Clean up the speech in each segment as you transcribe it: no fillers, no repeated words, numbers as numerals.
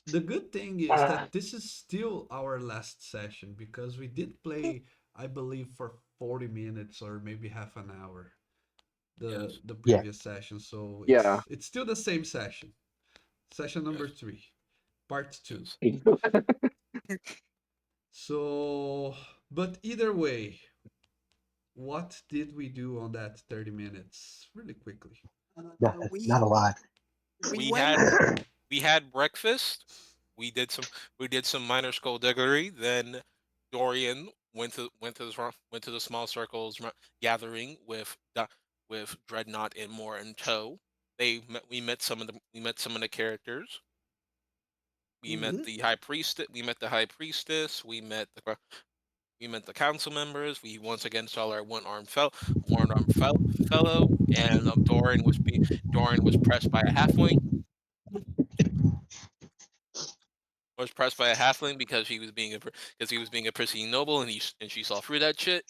the good thing is that this is still our last session because we did play, I believe, for 40 minutes or maybe half an hour Yes. the Yeah. previous session. So Yeah. it's still the same session. Session number Yes. 3, part 2. Yes. So, but either way, what did we do on that 30 minutes? Really quickly. Nothing. Not We a lot. we We went. had we had breakfast. We did some minor skullduggery. Then Dorian went to the small circles gathering with with Dreadnought and more in tow. We met some of the characters. Mhm. We met the high priestess. We met the council members. We once again saw our fellow, and Dorian was pressed by a halfling. Was pressed by a halfling because he was being a prissy noble, and she saw through that shit.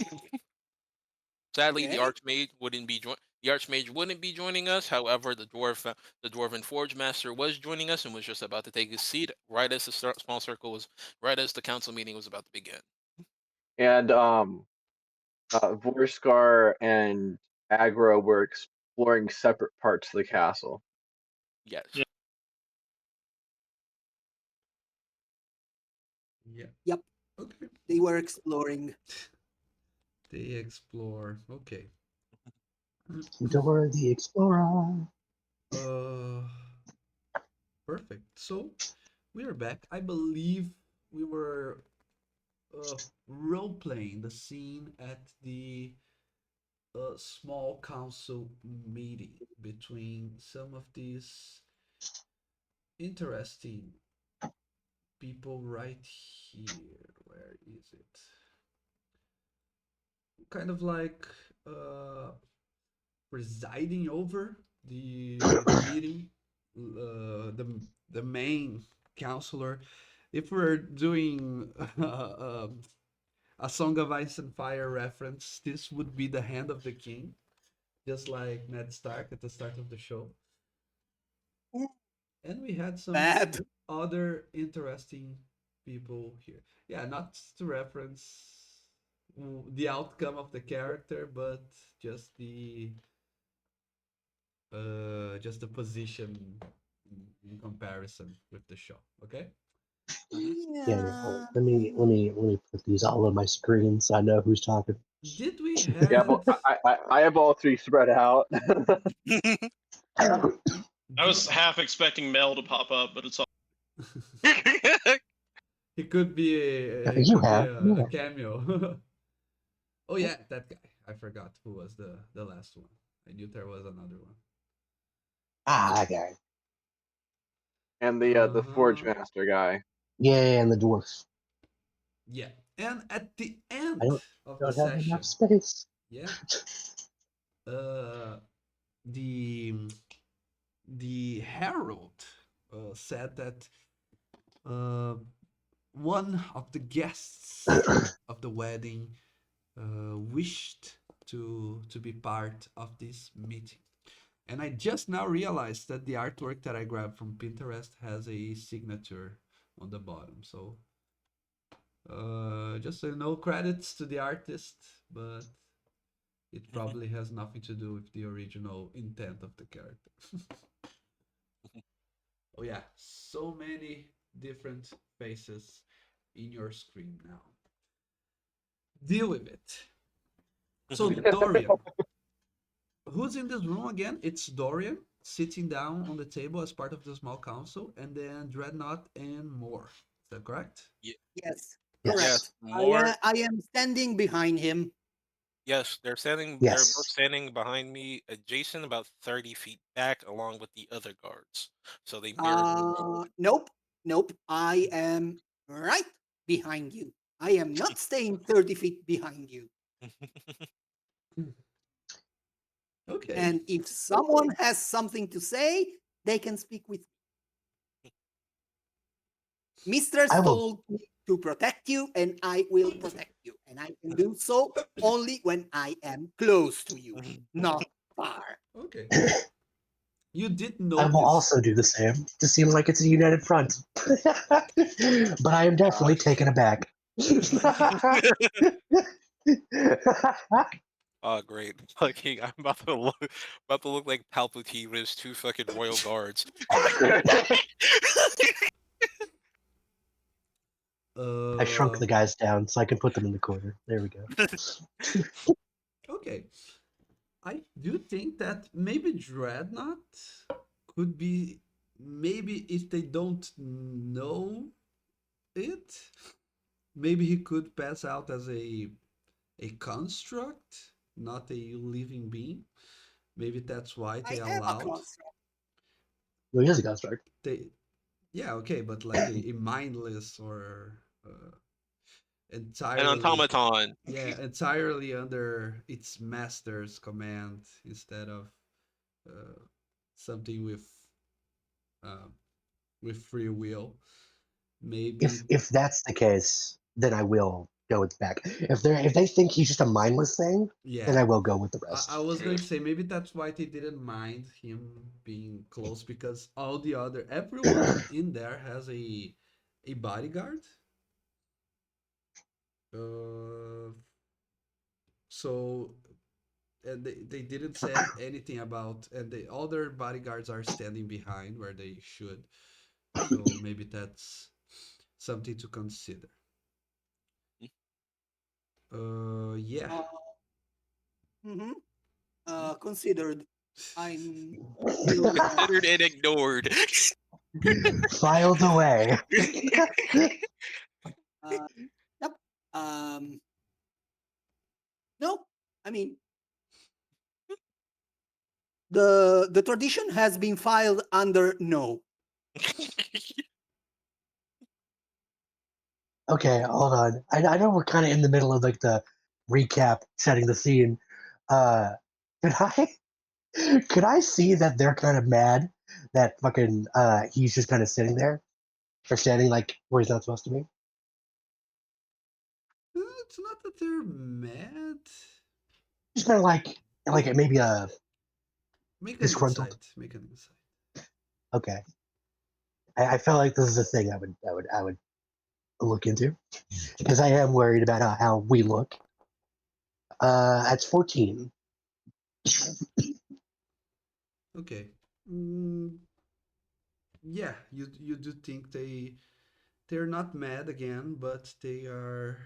Sadly, Okay. the archmage wouldn't be joining us. However, the dwarven forge master was joining us and was just about to take his seat right as the small circle was right as the council meeting was about to begin. And Vorskar and Agro were exploring separate parts of the castle. Yes. Yeah. Yeah. Yep. Okay. They were exploring. They explore. Okay. Dora the Explorer. Uh, perfect. So we are back. I believe we were role playing the scene at the small council meeting between some of these interesting people right here. Where is it? Kind of like uh, presiding over the meeting, the main counselor. If we're doing a Song of Ice and Fire reference, this would be the Hand of the King, just like Ned Stark at the start of the show. And we had some Bad. other interesting people here. Yeah, not to reference the outcome of the character, but just just the position in comparison with the show. Okay. Hmm. Yeah, yeah. Yeah. Let me put these all on my screen so I know who's talking. Did we Yeah, but had I have all three spread out. I was half expecting Mel to pop up, but it's all. he You could be have, a yeah. cameo. Oh yeah, that guy. I forgot who was the last one. I knew there was another one. That guy. And the Forge Uh-huh. Master guy. Yeah, and the dwarf. Yeah. And at the I end of the don't have enough session, space. yeah, uh the the herald said that uh one of the guests of the wedding wished to be part of this meeting. And I just now realized that the artwork that I grabbed from Pinterest has a signature on the bottom. So just so you know, credits to the artist, but it probably has nothing to do with the original intent of the character. Oh yeah, so many different faces in your screen now. Deal with it. So Dorian, who's in this room again? It's Dorian sitting down on the table as part of the small council, and then Dreadnought and more. Is that correct? Yes. Yes. Yes, Correct. more. I am standing behind him. Yes, they're standing. They're both Yes. standing behind me, adjacent about 30 feet back, along with the other guards. So they mirrored the room. Nope. Nope. I am right behind you. I am not staying 30 feet behind you. Okay. And if someone has something to say, they can speak with me. Mistress I will. told me to protect you, and I will protect you. And I can do so only when I am close to you, not far. Okay. You did I will notice. also do the same to seem like it's a united front. But I am definitely taken aback. Oh, great! Fucking, I'm about to look like Palpatine with his two fucking royal guards. I shrunk Uh, the guys down so I can put them in the corner. There we go. okay. I do think that maybe Dreadnought could be, maybe if they don't know it, maybe he could pass out as a construct, not a living being. Maybe that's why I they am a allowed construct. Well, he is a construct. they. Yeah, okay, but like a mindless or An entirely, automaton. yeah, entirely under its master's command instead of uh, something uh, with free will. Maybe. If that's the case, then I will go with back. If they think he's just a mindless thing, then Yeah, I will go with the I rest. was going to say maybe that's why they didn't mind him being close, because everyone in there has a bodyguard. Uh, so and they didn't say anything about, and the other bodyguards are standing behind where they should. So maybe that's something to consider. Yeah. Uh, mhm. Considered. I'm still. Considered and ignored. Filed away. Uh, yep. Um, no, I mean the tradition has been filed under no. Okay, hold on. I know we're kind of in the middle of like the recap, setting the scene. Uh, could I could I see that they're kind of mad that fucking he's just kind of sitting there or standing like where he's not supposed to be? It's not that they're mad. Just kind of like maybe a Make an disgruntled. insight. Make an insight. Okay, I felt like this is a thing I would look into because I am worried about how we look. That's 14. Okay. Yeah, you do think they're not mad again, but they are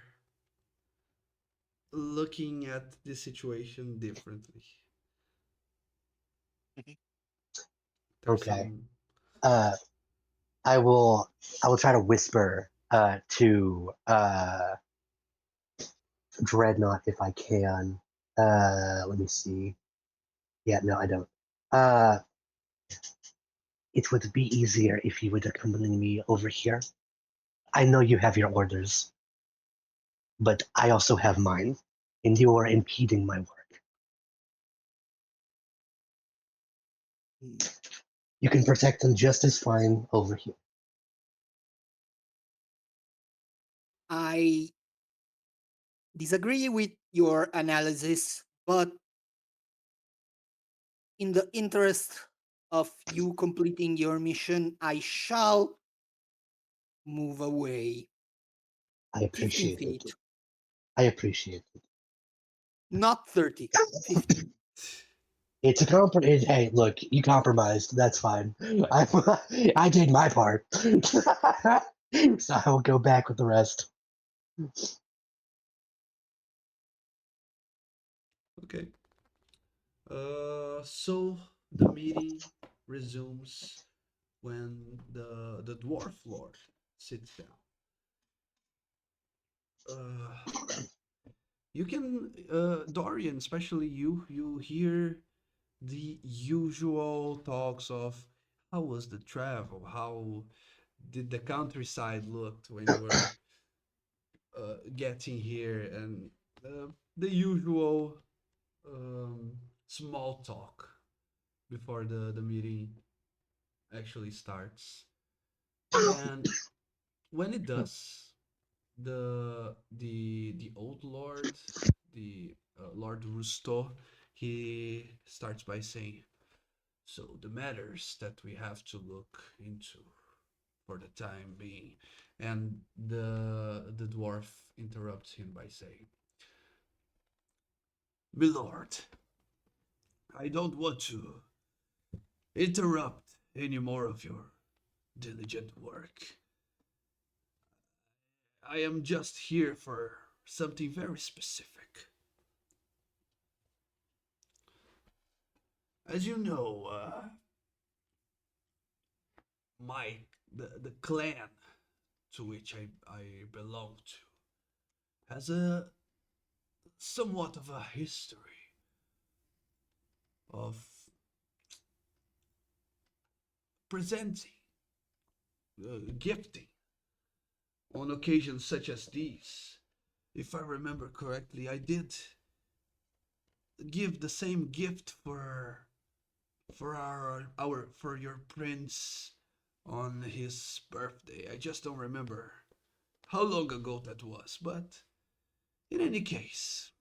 looking at the situation differently. There's Okay. some. Uh, I will try to whisper to Dreadnought if I can. Let me see. Yeah, no, I don't. Uh, it would be easier if you would accompany me over here. I know you have your orders, but I also have mine, and you are impeding my work. You can protect them just as fine over here. I disagree with your analysis, but in the interest of you completing your mission, I shall move away I 15 appreciate it. feet, I appreciate it. not 30, 15. It's a compromise. Hey, look, you compromised. That's fine. I did my part. So I will go back with the rest. Okay. So the meeting resumes when the dwarf lord sits down. You can, Dorian, especially you hear the usual talks of how was the travel, how did the countryside look when you were getting here, and the usual small talk before the meeting actually starts. And when it does, the old lord, the Lord Rusto, he starts by saying, So the matters that we have to look into for the time being. And the dwarf interrupts him by saying, "Milord, I don't want to interrupt any more of your diligent work. I am just here for something very specific. As you know, the clan to which I belong to has a somewhat of a history of presenting, gifting on occasions such as these. If I remember correctly, I did give the same gift for for your prince on his birthday. I just don't remember how long ago that was, but in any case,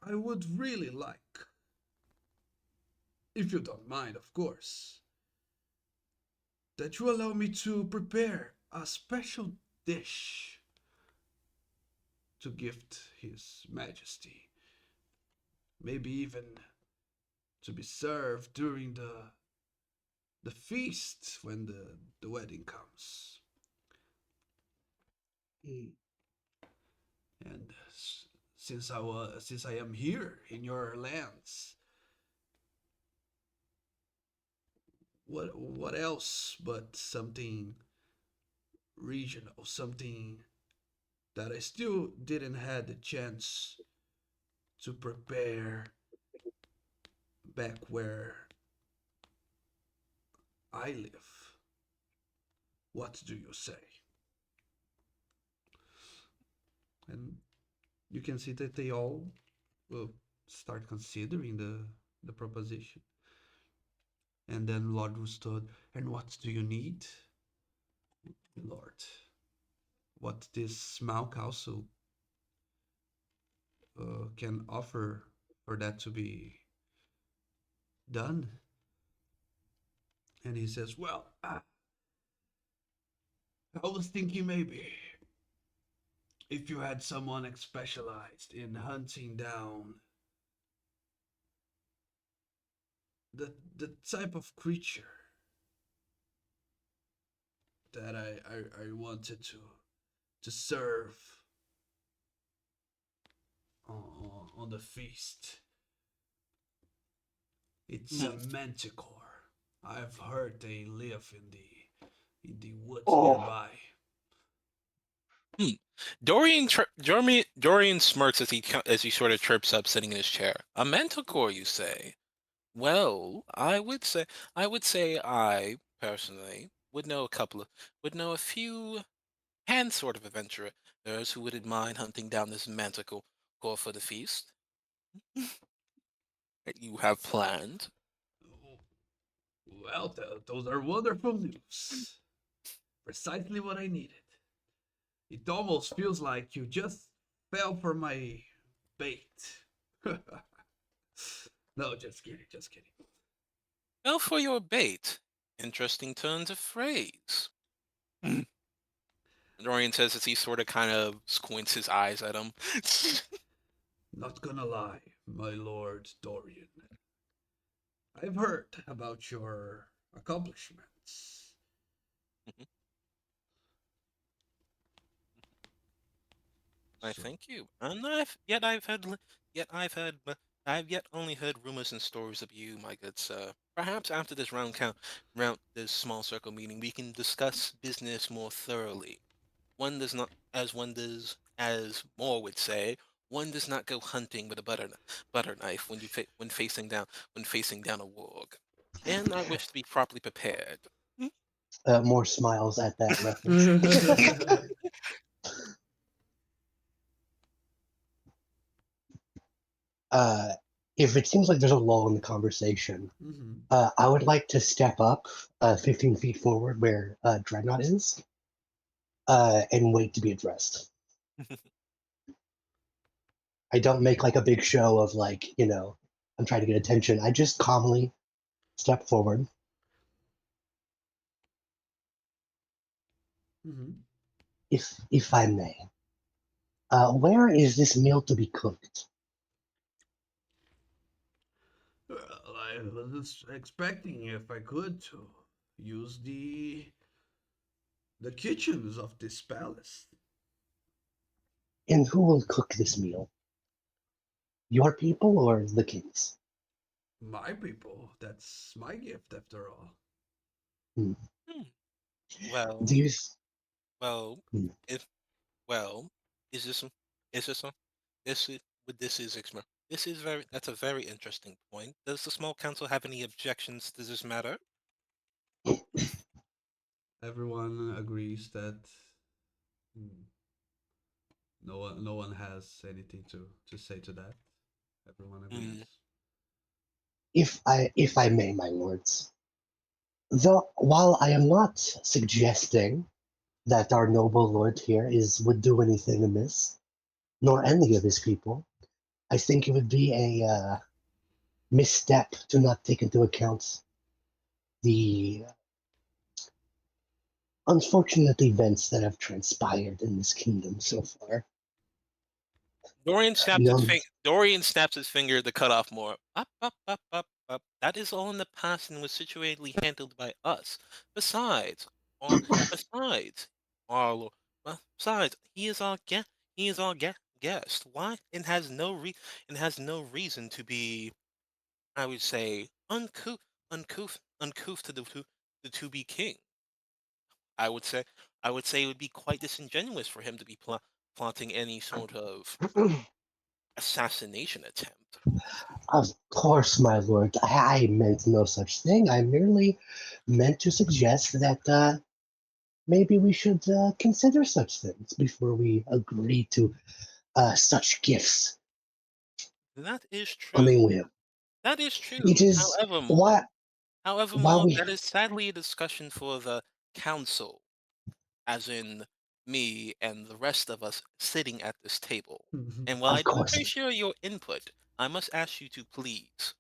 I would really like, if you don't mind, of course, that you allow me to prepare a special dish to gift His Majesty. Maybe even to be served during the feast when the wedding comes. Mm. And since I am here in your lands, what else but something regional, something that I still didn't had the chance to prepare back where I live. What do you say? And you can see that they all will start considering the proposition. And then Lord Rustod, and what do you need, Lord? What this Smaug also can offer for that to be done? And he says, well, I was thinking maybe if you had someone specialized in hunting down the type of creature that I wanted to serve on the feast. It's a manticore. I've heard they live in the woods nearby. Dorian smirks as he sort of trips up, sitting in his chair. A manticore, you say? Well, I would say I personally would know a few hand sort of adventurers who wouldn't mind hunting down this manticore for the feast that you have planned. Well, those are wonderful news. Precisely what I needed. It almost feels like you just fell for my bait. No, just kidding, just kidding. Well, for your bait. Interesting turns of phrase. Dorian says as he sort of kind of squints his eyes at him. Not gonna lie, my lord Dorian. I've heard about your accomplishments. I So- thank you, and I've yet only heard rumors and stories of you, my good sir. Perhaps after this this small circle meeting, we can discuss business more thoroughly. One does not, as Moore would say, one does not go hunting with a butter knife when facing down a warg. And I wish to be properly prepared. More smiles at that reference. If it seems like there's a lull in the conversation, Mhm. I would like to step up 15 feet forward where Dreadnought is and wait to be addressed. I don't make like a big show of like, I'm trying to get attention. I just calmly step forward. Mhm. If I may, where is this meal to be cooked? Well, I was expecting if I could to use the kitchens of this palace. And who will cook this meal? Your people or the king's? My people, that's my gift after all. Hmm. Hmm. Well, Do you? well, Hmm. if well, is this some- is this some- this is what this is exper- this is very that's a very interesting point. Does the small council have any objections to this matter? Everyone agrees that mm, no one has anything to say to that. Everyone Hmm. agrees. If I may, my lords, though while I am not suggesting that our noble lord here would do anything amiss, nor any of his people, I think it would be a misstep to not take into account the unfortunate events that have transpired in this kingdom so far. No, Dorian snaps his finger to cut off more. Up, up, up, up, up. That is all in the past and was situated handled by us. Besides, our, besides, our lord, besides, he is our guest. He is our guest. Why? It has no reason to be, I would say, uncouth to the to be king. I would say, it would be quite disingenuous for him to be plotting any sort of assassination attempt. of course, my lord, I meant no such thing. I merely meant to suggest that maybe we should consider such things before we agree to such gifts That is true. coming with. That is It true. is why while we That is sadly a discussion for the council, as in me and the rest of us sitting at this table. And while I of do course appreciate your input, I must ask you to please,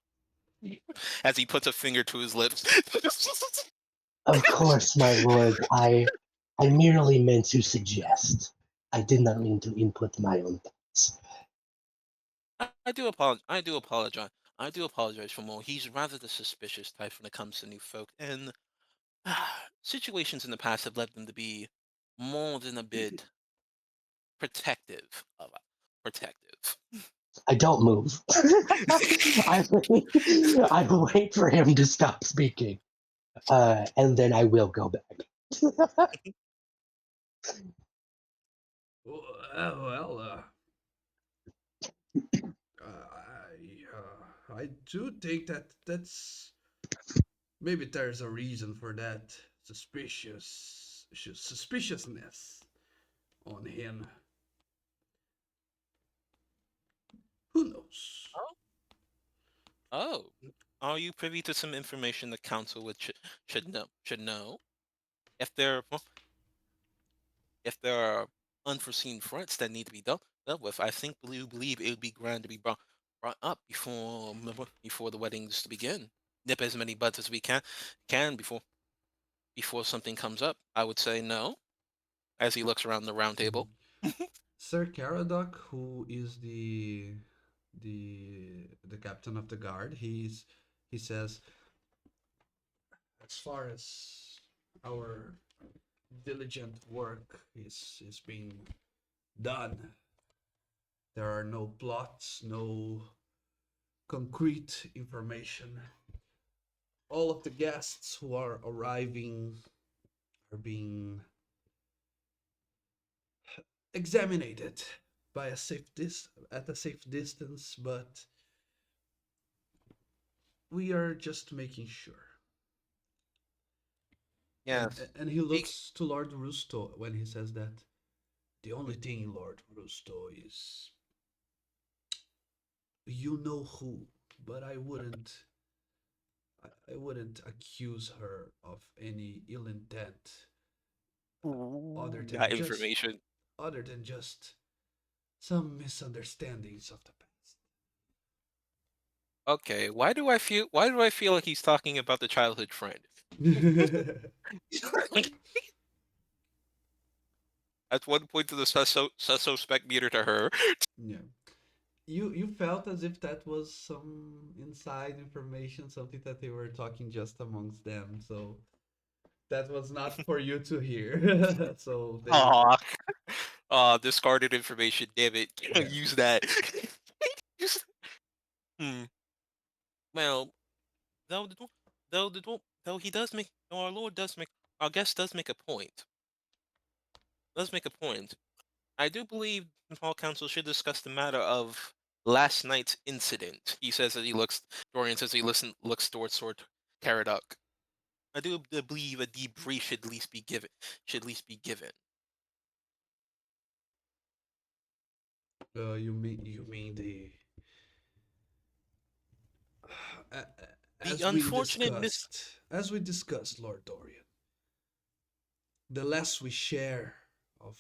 as he puts a finger to his lips. my lord, I merely meant to suggest. I did not mean to input my own thoughts. I do apologize. I do apologize for Mo. He's rather the suspicious type when it comes to new folk, and situations in the past have led them to be more than a bit protective of protective. I don't move. I wait for him to stop speaking, and then I will go back. Well, I do think that's maybe there's a reason for that suspiciousness on him. Who knows? Oh, are you privy to some information the council should know if there are unforeseen threats that need to be dealt with? I think believe it would be grand to be brought up before the weddings to begin. Nip as many buds as we can before something comes up. I would say no, as he looks around the round table. Sir Caradoc, who is the captain of the guard, he says, as far as our diligent work is being done, there are no plots, no concrete information. All of the guests who are arriving are being examined by at a safe distance, but we are just making sure. Yes. And he Speak. looks to Lord Rusto when he says that. The only thing, Lord Rusto, is you know who, but I wouldn't accuse her of any ill intent other Got than just information. other than just some misunderstandings of the past. Okay, why do I feel like he's talking about the childhood friend? That's one point to the suspect meter to her. Yeah. You felt as if that was some inside information, something that they were talking just amongst them. So that was not for you to hear. So they Aw. Discarded information, damn it. yeah. Use that. Use- hmm. Well, though the dwar- though he does make though our Lord does make our guest does make a point. Does make a point. I do believe the Hall Council should discuss the matter of last night's incident. He says that he looks Dorian says he looks towards Sword Caradoc. I do believe a debrief should at least be given. Should at least be given. You mean the uh, The as we unfortunate mis discussed, Lord Dorian, the less we share of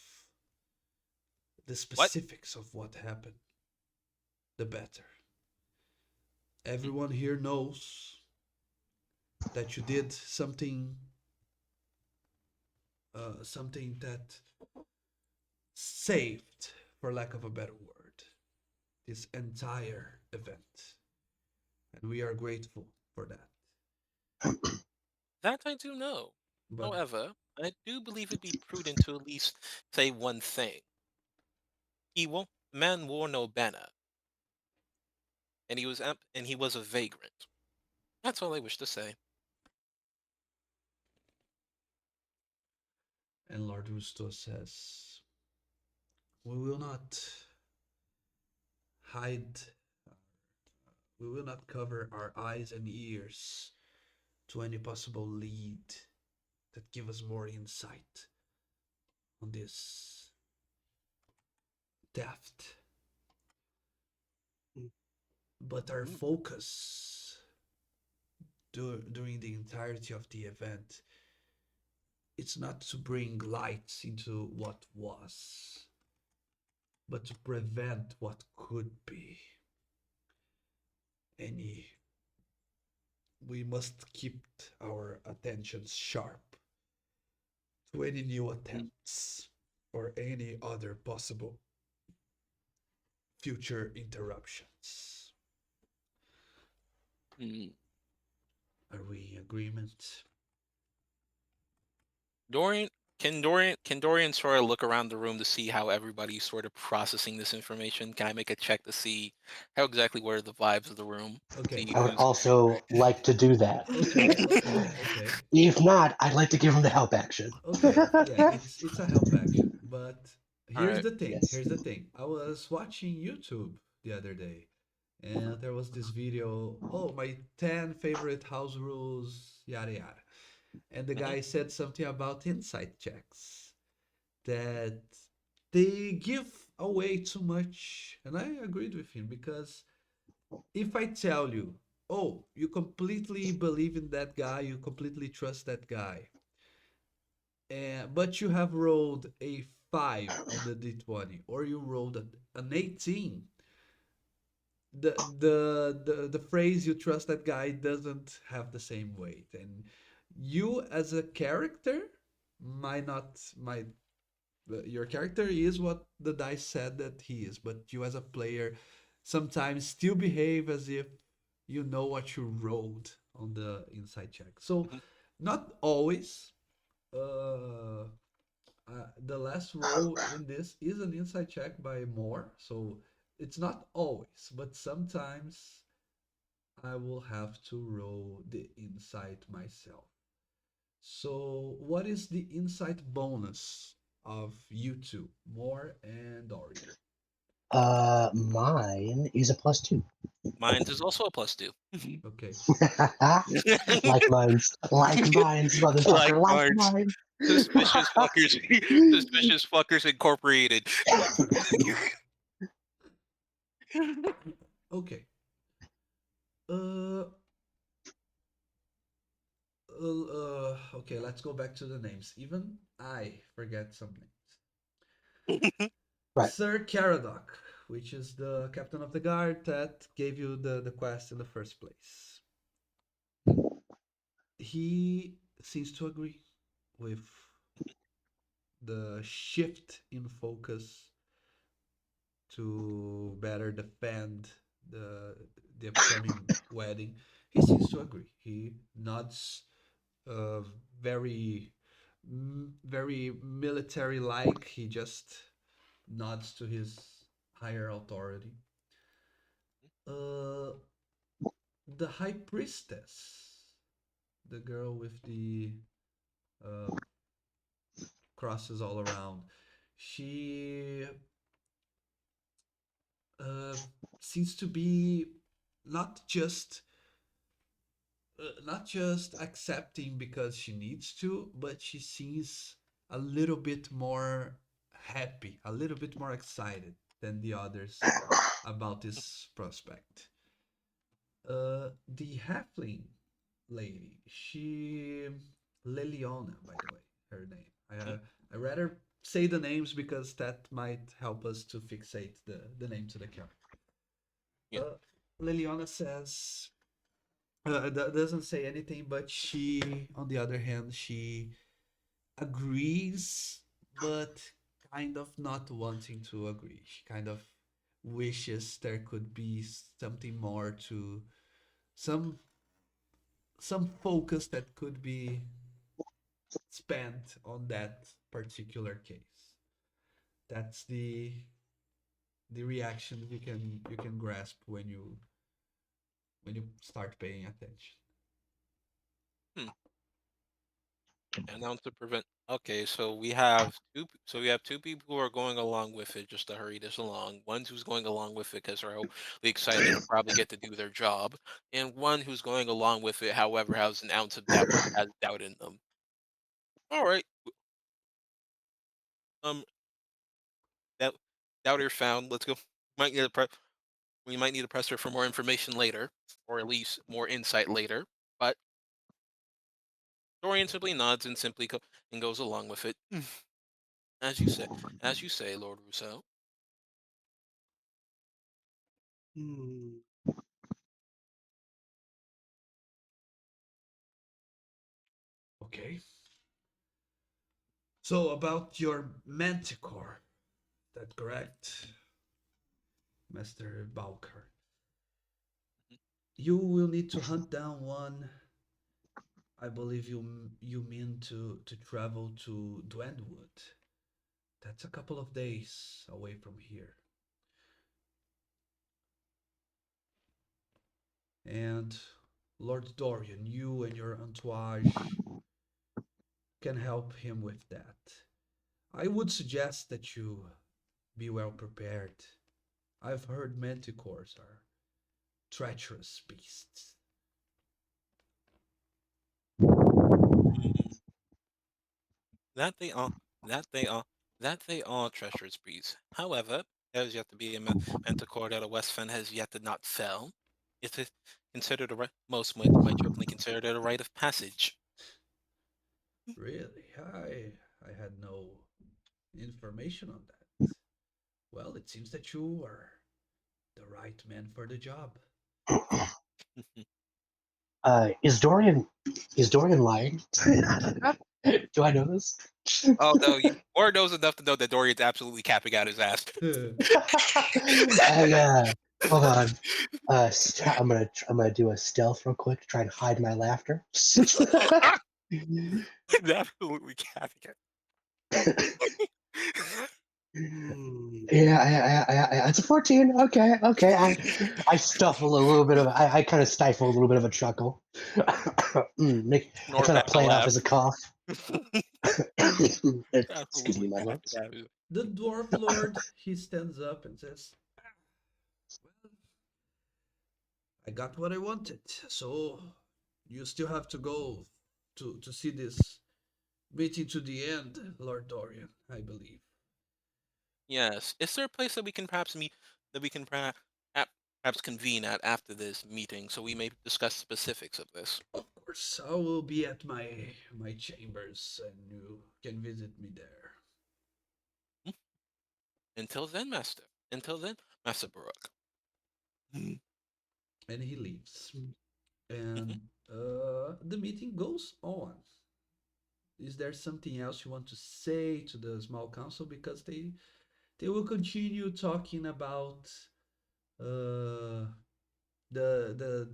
the what? specifics of what happened, the better. Everyone here knows that you did something that saved, for lack of a better word, this entire event, and we are grateful for that. That I do know. But However, I do believe it'd be prudent to at least say one thing. The man wore no banner, and he was a vagrant. That's all I wish to say. and Lord Rusto says, we will not hide, we will not cover our eyes and ears to any possible lead that give us more insight on this theft. But our focus during the entirety of the event, it's not to bring light into what was, but to prevent what could be. Any We must keep our attentions sharp to any new attempts or any other possible future interruptions. Mm. Are we in agreement? Can Dorian sort of look around the room to see how everybody's sort of processing this information? Can I make a check to see how exactly what are the vibes of the room? Okay. See I would who's also like to do that. Okay. If not, I'd like to give him the help action. Okay. Yeah, it's a help action. But here's Alright. the thing. Yes. Here's the thing. I was watching YouTube the other day, and there was this video. Oh, my 10 favorite house rules, yada yada. And the guy said something about insight checks that they give away too much. And I agreed with him because if I tell you, oh, you completely believe in that guy, you completely trust that guy, but you have rolled a 5 on the d20 or you rolled an 18, the phrase you trust that guy doesn't have the same weight, and you as a character might not might your character is what the dice said that he is, but you as a player sometimes still behave as if you know what you rolled on the inside check. So Mhm. not always. The last roll in this is an inside check by more, so it's not always, but sometimes I will have to roll the insight myself. So, what is the insight bonus of you two, Moore and Dorian? Mine is a +2. Mine is also a +2. Okay. Like mines, Like motherfucker, like Barnes. mine. Suspicious fuckers. Suspicious fuckers Incorporated. Okay. Uh, okay, let's go back to the names. Even I forget some names. Right. Sir Caradoc, which is the captain of the guard that gave you the quest in the first place. He seems to agree with the shift in focus to better defend the upcoming wedding. He seems to agree. He nods, uh, very very military like. He just nods to his higher authority. Uh, the high priestess, the girl with the uh, crosses all around, she uh, seems to be not just not just accepting because she needs to, but she seems a little bit more happy, a little bit more excited than the others about this prospect. The halfling lady, she Liliana, by the way, her name. I rather say the names because that might help us to fixate the name to the character. Yeah. Liliana says, doesn't say anything, but she, on the other hand, she agrees, but kind of not wanting to agree. She kind of wishes there could be something more to some some focus that could be spent on that particular case. That's the reaction you can grasp when you start paying attention. Hmm. And now to prevent. Okay, so we have two people who are going along with it just to hurry this along. One who's going along with it because they're hopefully excited to probably get to do their job, and one who's going along with it, however, has an ounce of doubt has doubt in them. All right. Um, that doubter found. Let's go. Might need a we might need to press her for more information later, or at least more insight later. But Dorian simply nods and and goes along with it. As you say, Lord Rousseau. Hmm. Okay. So about your manticore, that correct, Master Balker? You will need to hunt down one. I believe you mean to travel to Dwendwood. That's a couple of days away from here. And Lord Dorian, you and your entourage can help him with that. I would suggest that you be well prepared. I've heard manticores are treacherous beasts. Mm, that they are, that they are, that they are treacherous breeds. However, there is yet to be a manticore that a Westfen has yet to not fell. It is considered a right. Most might jokingly consider it a rite of passage. Really? I had no information on that. Well, it seems that you are the right man for the job. Is Dorian lying? Do I know this? Oh no, Or knows enough to know that Dorian's absolutely capping out his ass. And hold on. I'm gonna do a stealth real quick to try and hide my laughter. Absolutely capping it. Hmm. Yeah, it's a 14. Okay. I stifle a little bit of. I kind of stifle a little bit of a chuckle. I Nor kind of back a play it off laugh. as a cough. Excuse me, Absolutely my capping lords. out. The dwarf lord, he stands up and says, well, I got what I wanted, so you still have to go to see this meeting to the end, Lord Dorian, I believe. Yes. Is there a place that we can perhaps meet that we can perhaps convene at after this meeting so we may discuss specifics of this? Of course, I will be at my chambers, and you can visit me there. Hmm? Until then, Master. Until then, Master Baruch. And he leaves. Mm-hmm. And the meeting goes on. Is there something else you want to say to the small council? Because they will continue talking about uh, the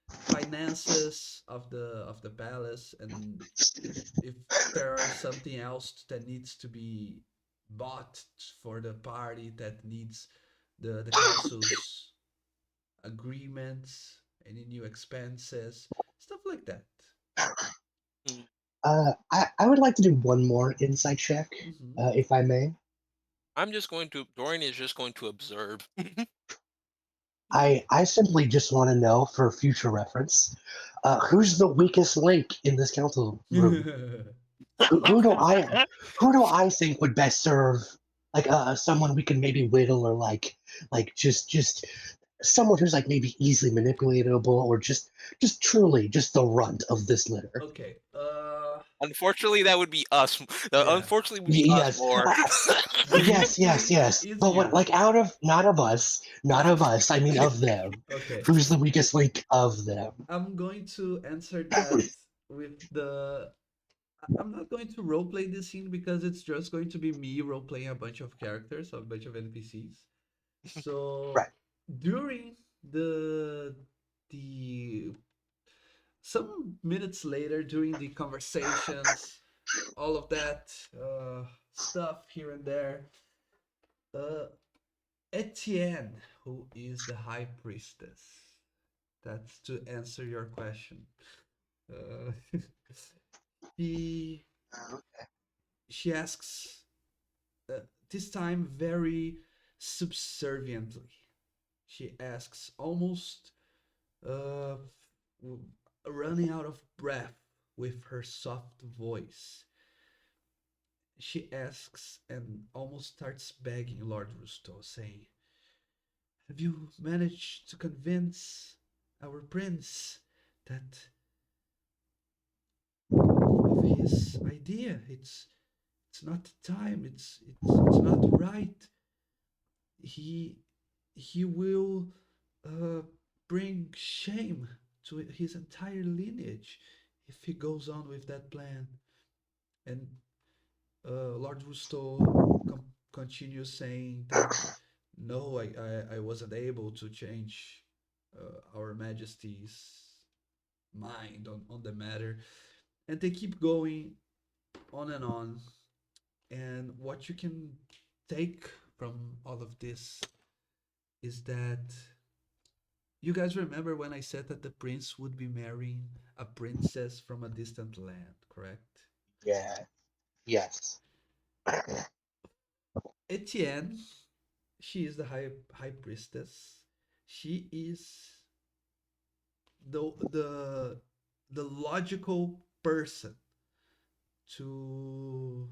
finances of the palace, and if there are something else that needs to be bought for the party that needs the council's agreements, any new expenses, stuff like that. I would like to do one more insight check, Hmm. if I may. Dorian is just going to observe. I simply just want to know, for future reference, who's the weakest link in this council room? Who do I think would best serve, like someone we can maybe whittle, or like just someone who's like maybe easily manipulatable, or just truly just the runt of this litter. Okay. Unfortunately, that would be us. Yeah. Unfortunately, would be us Yes, more. The yes, weak yes, link yes. is But what, you. like, out of not of us, not of us. I mean of them. Okay. Who's the weakest link of them? I'm going to answer that with the. I'm not going to roleplay this scene because it's just going to be me roleplaying a bunch of characters, a bunch of NPCs. So Right. during the some minutes later, during the conversations, all of that stuff here and there, uh, Etienne, who is the high priestess, that's to answer your question. Uh, he she asks, this time very subserviently. She asks, almost uh, running out of breath with her soft voice. She asks and almost starts begging Lord Rusto, saying, have you managed to convince our prince that of his idea? It's not the time. It's not right. He he will uh, bring shame to his entire lineage if he goes on with that plan. And Lord Rusto continues saying that no, I wasn't able to change Our Majesty's mind on the matter. And they keep going on and on. And what you can take from all of this is that you guys remember when I said that the prince would be marrying a princess from a distant land, correct? Yeah. Yes. Etienne, she is the high priestess. She is the the logical person to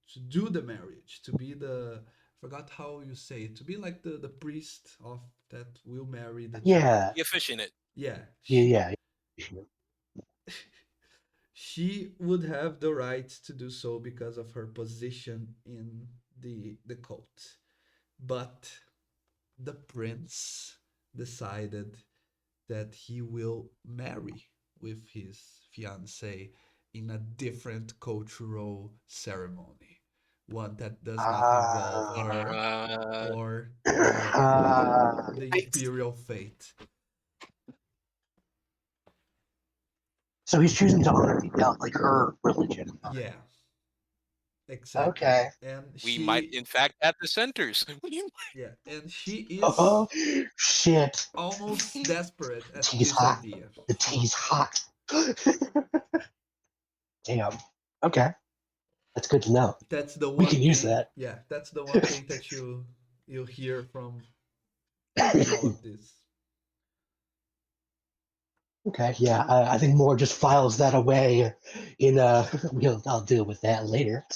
to do the marriage, to be the, forgot how you say it, to be like the priest of that will marry the child. Yeah. Be efficient. Yeah, Yeah. Yeah. she would have the right to do so because of her position in the cult. But the prince decided that he will marry with his fiancée in a different cultural ceremony, one that does not involve her Uh, or the Right. imperial fate. So he's choosing to honor like her religion. Yeah, exactly. Okay. And we might, she, in fact, have dissenters. yeah, and she Oh is shit. almost desperate The at tea's this hot. idea. The tea's hot. Damn. Okay. That's good to know. That's the We one can use thing. that. Yeah, that's the one thing that you hear from all of this. Okay, yeah, I think Moore just files that away in I'll deal with that later.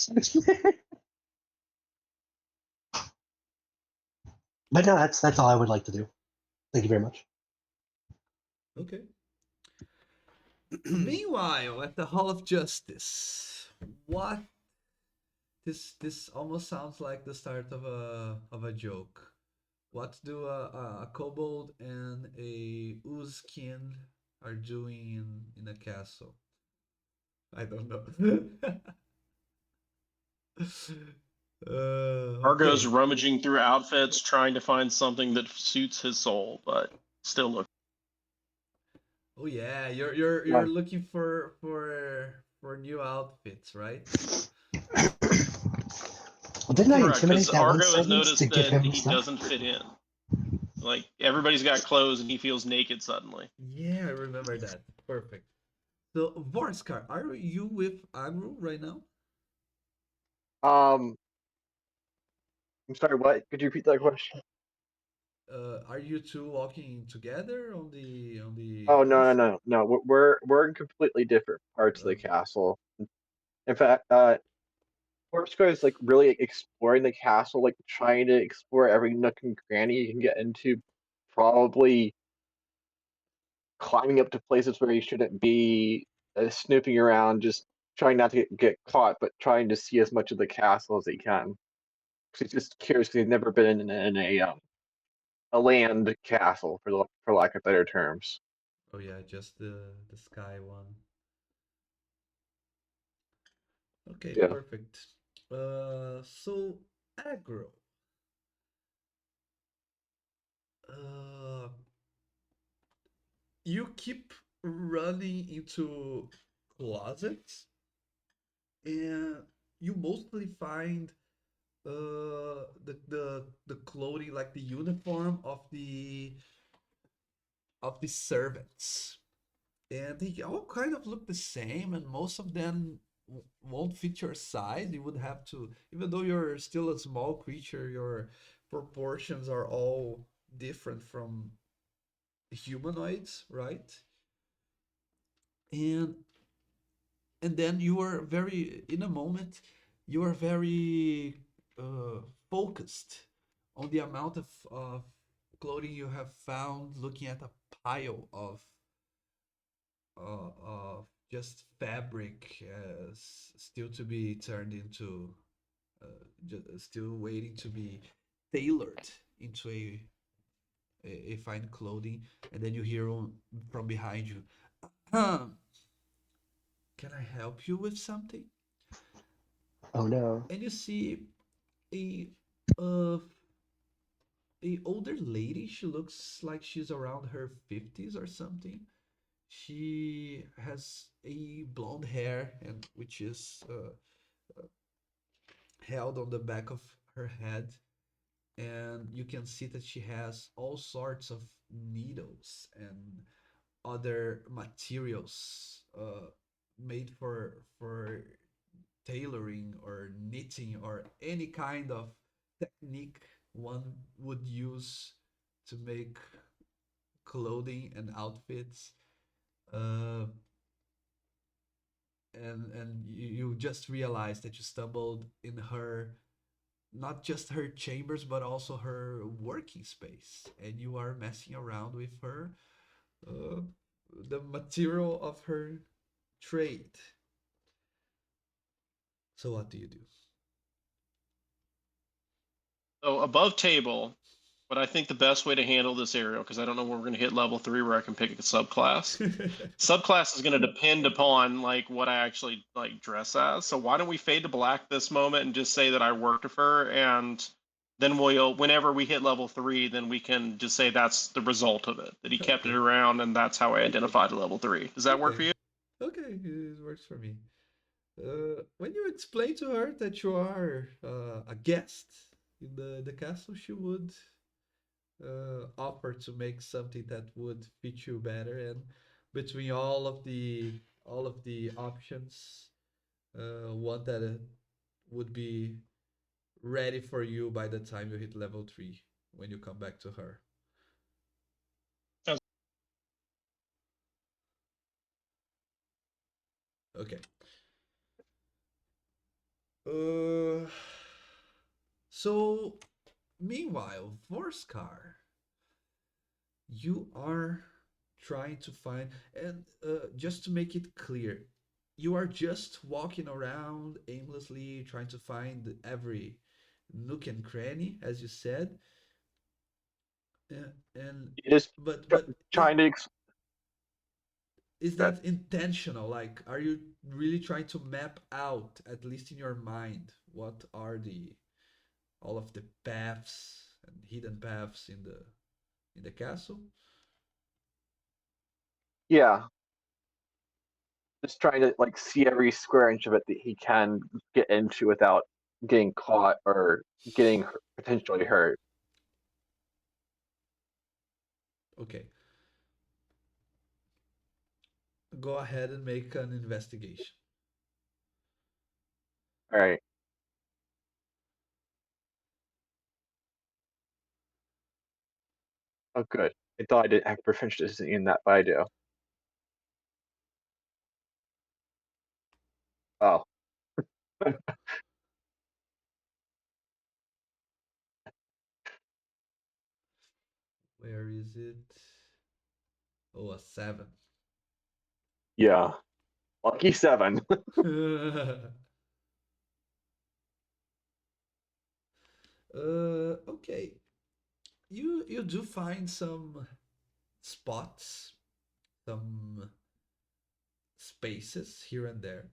But no, that's all I would like to do. Thank you very much. Okay. Meanwhile, at the Hall of Justice, what this almost sounds like the start of a joke. What do a kobold and a oozkin are doing in a castle? I don't know. Argo's Okay. rummaging through outfits, trying to find something that suits his soul, but still look. Oh yeah, you're looking for new outfits, right? Didn't I Okay. Correct, intimidate because that one Argo has servant to noticed give that him he stuff? doesn't fit in. Like everybody's got clothes, and he feels naked suddenly. Yeah, I remember that. Perfect. So, Vorskar, are you with Agro right now? I'm sorry, what? Could you repeat that question? Are you two walking together on the Oh no, no, castle? no, no. We're in completely different parts of the Okay. castle. In fact, Horsko is like really exploring the castle, like trying to explore every nook and cranny you can get into. Probably climbing up to places where he shouldn't be, snooping around, just trying not to get caught, but trying to see as much of the castle as he can. 'Cause he's just curious because he's never been in a land castle, for lack of better terms. Oh yeah, just the sky one. Okay, Yeah. perfect. So Agro. Uh, you keep running into closets, and you mostly find the clothing, like the uniform of the servants, and they all kind of look the same, and most of them won't fit your size. You would have to, even though you're still a small creature, your proportions are all different from humanoids, right? and and then you are very, in a moment, you are very focused on the amount of clothing you have found, looking at a pile of just fabric, still to be turned into, still waiting to be tailored into a fine clothing. And then you hear from behind you, can I help you with something? Oh no. And you see a uh a older lady. She looks like she's around her 50s or something. She has a blonde hair, and which is held on the back of her head, and you can see that she has all sorts of needles and other materials made for tailoring or knitting or any kind of technique one would use to make clothing and outfits. Uh, and you just realize that you stumbled in her, not just her chambers, but also her working space, and you are messing around with her, uh, the material of her trade. So what do you do? So above table, but I think the best way to handle this area, because I don't know when we're going to hit level 3 where I can pick a subclass. Subclass is going to depend upon like what I actually like dress as. So why don't we fade to black this moment and just say that I worked with her, and then we'll, whenever we hit level 3, then we can just say that's the result of it, that he kept it Okay. around, and that's how I identified a level 3. Does that work for Okay. you? Okay, it works for me. When you explain to her that you are a guest in the castle, she would offer to make something that would fit you better. And between all of the options, one that would be ready for you by the time you hit level 3 when you come back to her. Sounds- Okay. Uh, so meanwhile, Vorskar, you are trying to find, and just to make it clear, you are just walking around aimlessly, trying to find every nook and cranny, as you said. And You just but trying to. is That that intentional? Like, are you really trying to map out, at least in your mind, what are the all of the paths and hidden paths in the castle? yeah, just trying to like see every square inch of it that he can get into without getting caught or getting potentially hurt. Okay, go ahead and make an investigation. All right. Oh, good. I thought I didn't have proficiency in that, but I do. Oh, Where is it? Oh, a 7. yeah. Lucky 7. Okay. You do find some spots, some spaces here and there.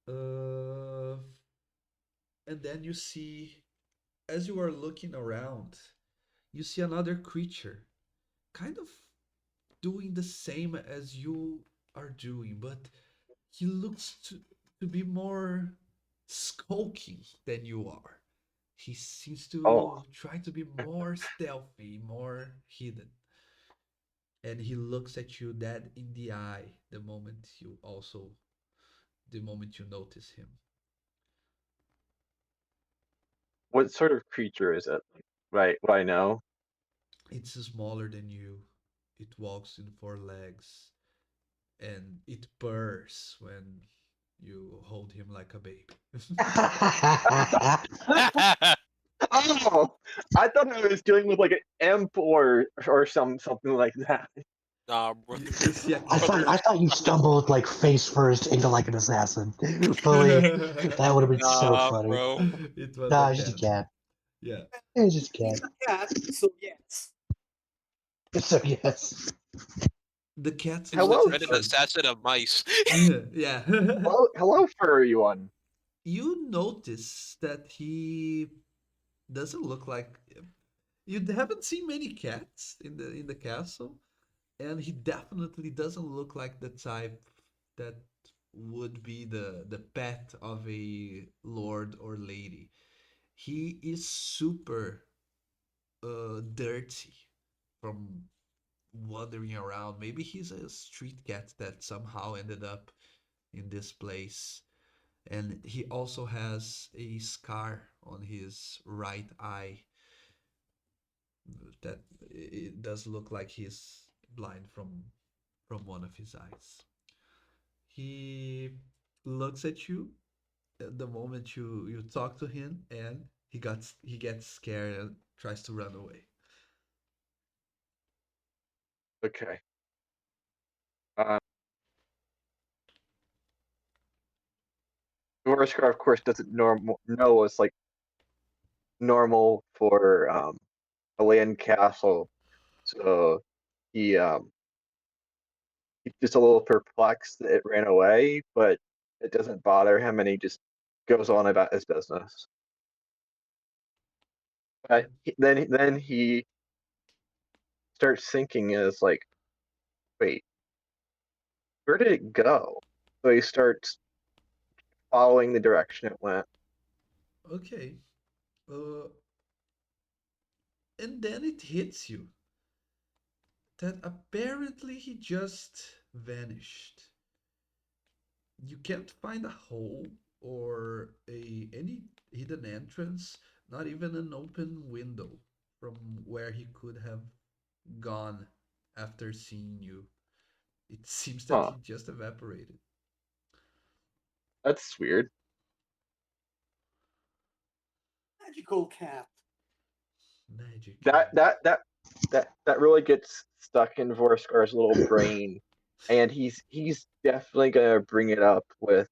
Uh, and then you see, as you are looking around, you see another creature, kind of doing the same as you are doing, but he looks to be more skulking than you are. He seems Oh, to try to be more stealthy, more hidden. And he looks at you dead in the eye the moment you notice him. what sort of creature is it? Right, what I know. It's smaller than you. It walks in 4 legs and it purrs when you hold him like a baby. Oh, I thought I was dealing with like an imp or something like that. Nah, bro. You see a I cat. thought I thought you stumbled like face first into like an assassin. Fully, that would have been so Nah, funny. bro. It was a Nah, it's just a cat. cat. Yeah. It's just a It's cat. a cat, so yes. So yes. The cat It's the looks Hello, at dreaded you. assassin of mice. Yeah. hello, furry one. You notice that he doesn't look like you haven't seen many cats in the castle, and he definitely doesn't look like the type that would be the pet of a lord or lady. He is super dirty from wandering around. Maybe he's a street cat that somehow ended up in this place. And he also has a scar on his right eye that it does look like he's blind from one of his eyes. He looks at you at the moment you talk to him, and he gets scared and tries to run away. Okay. Uh, Oriskar, of course, doesn't know what's like normal for a land castle, so he he's just a little perplexed that it ran away, but it doesn't bother him, and he just goes on about his business. But then he starts thinking is like, wait, where did it go? So he starts following the direction it went. Okay. Uh, and then it hits you that apparently he just vanished. You can't find a hole or a any hidden entrance, not even an open window from where he could have gone after seeing you. It seems that Huh, he just evaporated. that's weird. Magical cat. Magic That cat. that that that that really gets stuck in Vorskar's little brain and he's definitely gonna bring it up with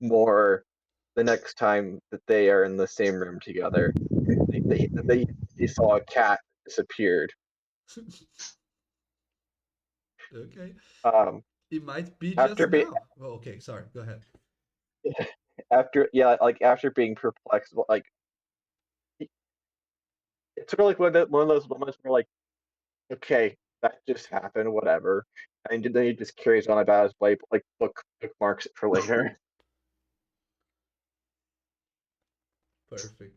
more the next time that they are in the same room together. They saw a cat disappeared. Okay. Um, It might be after just being now. Well, okay, sorry. Go ahead. after being perplexed, like it's sort of like one of those moments where like, okay, that just happened, whatever, and then he just carries on about his life, like bookmarks it for later. Perfect.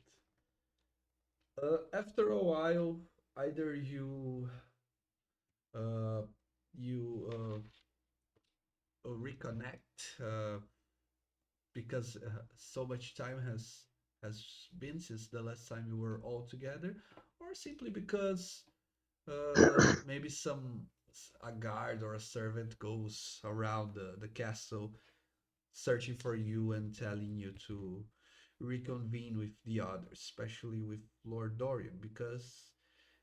After a while, either uh, you reconnect because so much time has been since the last time you were all together, or simply because maybe a guard or a servant goes around the castle searching for you and telling you to reconvene with the others, especially with Lord Dorian, because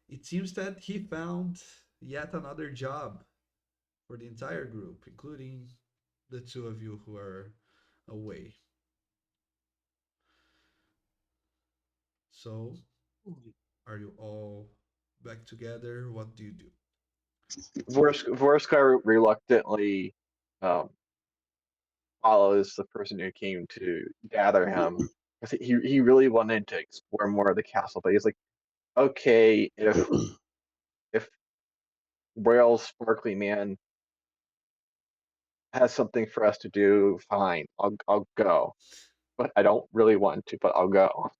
it seems that he found yet another job for the entire group, including the two of you who are away. So, are you all back together? What do you do? Vorskar reluctantly um, follows the person who came to gather him. He really wanted to explore more of the castle, but he's like, okay, if Royal Sparkly Man has something for us to do, fine, I'll go. But I don't really want to, but I'll go.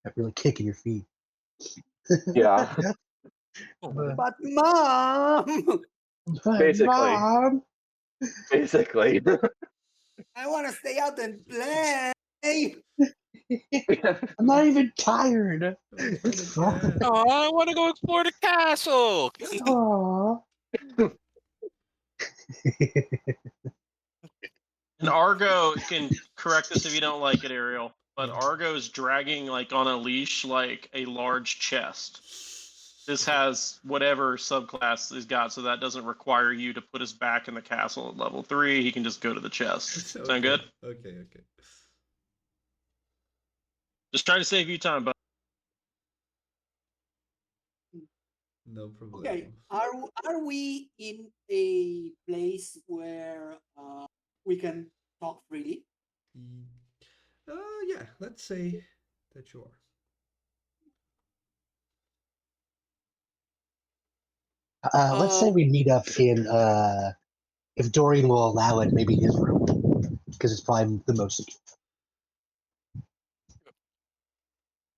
That really kicking your feet. Yeah, But, But mom, basically, Mom, basically. I want to stay out and play. I'm not even tired. Wait for It's the fun. cat. Oh, I want to go explore the castle. Aw. And Argo can correct this if you don't like it, Ariel. But Argo is dragging like on a leash like a large chest. This has whatever subclass he's got, so that doesn't require you to put us back in the castle at level 3. He can just go to the chest. Sound Okay, good? okay, okay. Just trying to save you time, but No problem. Okay, are we in a place where we can talk freely? Yeah, let's say that you are. Let's say we meet up in if Dorian will allow it, maybe his room, because it's probably the most secure.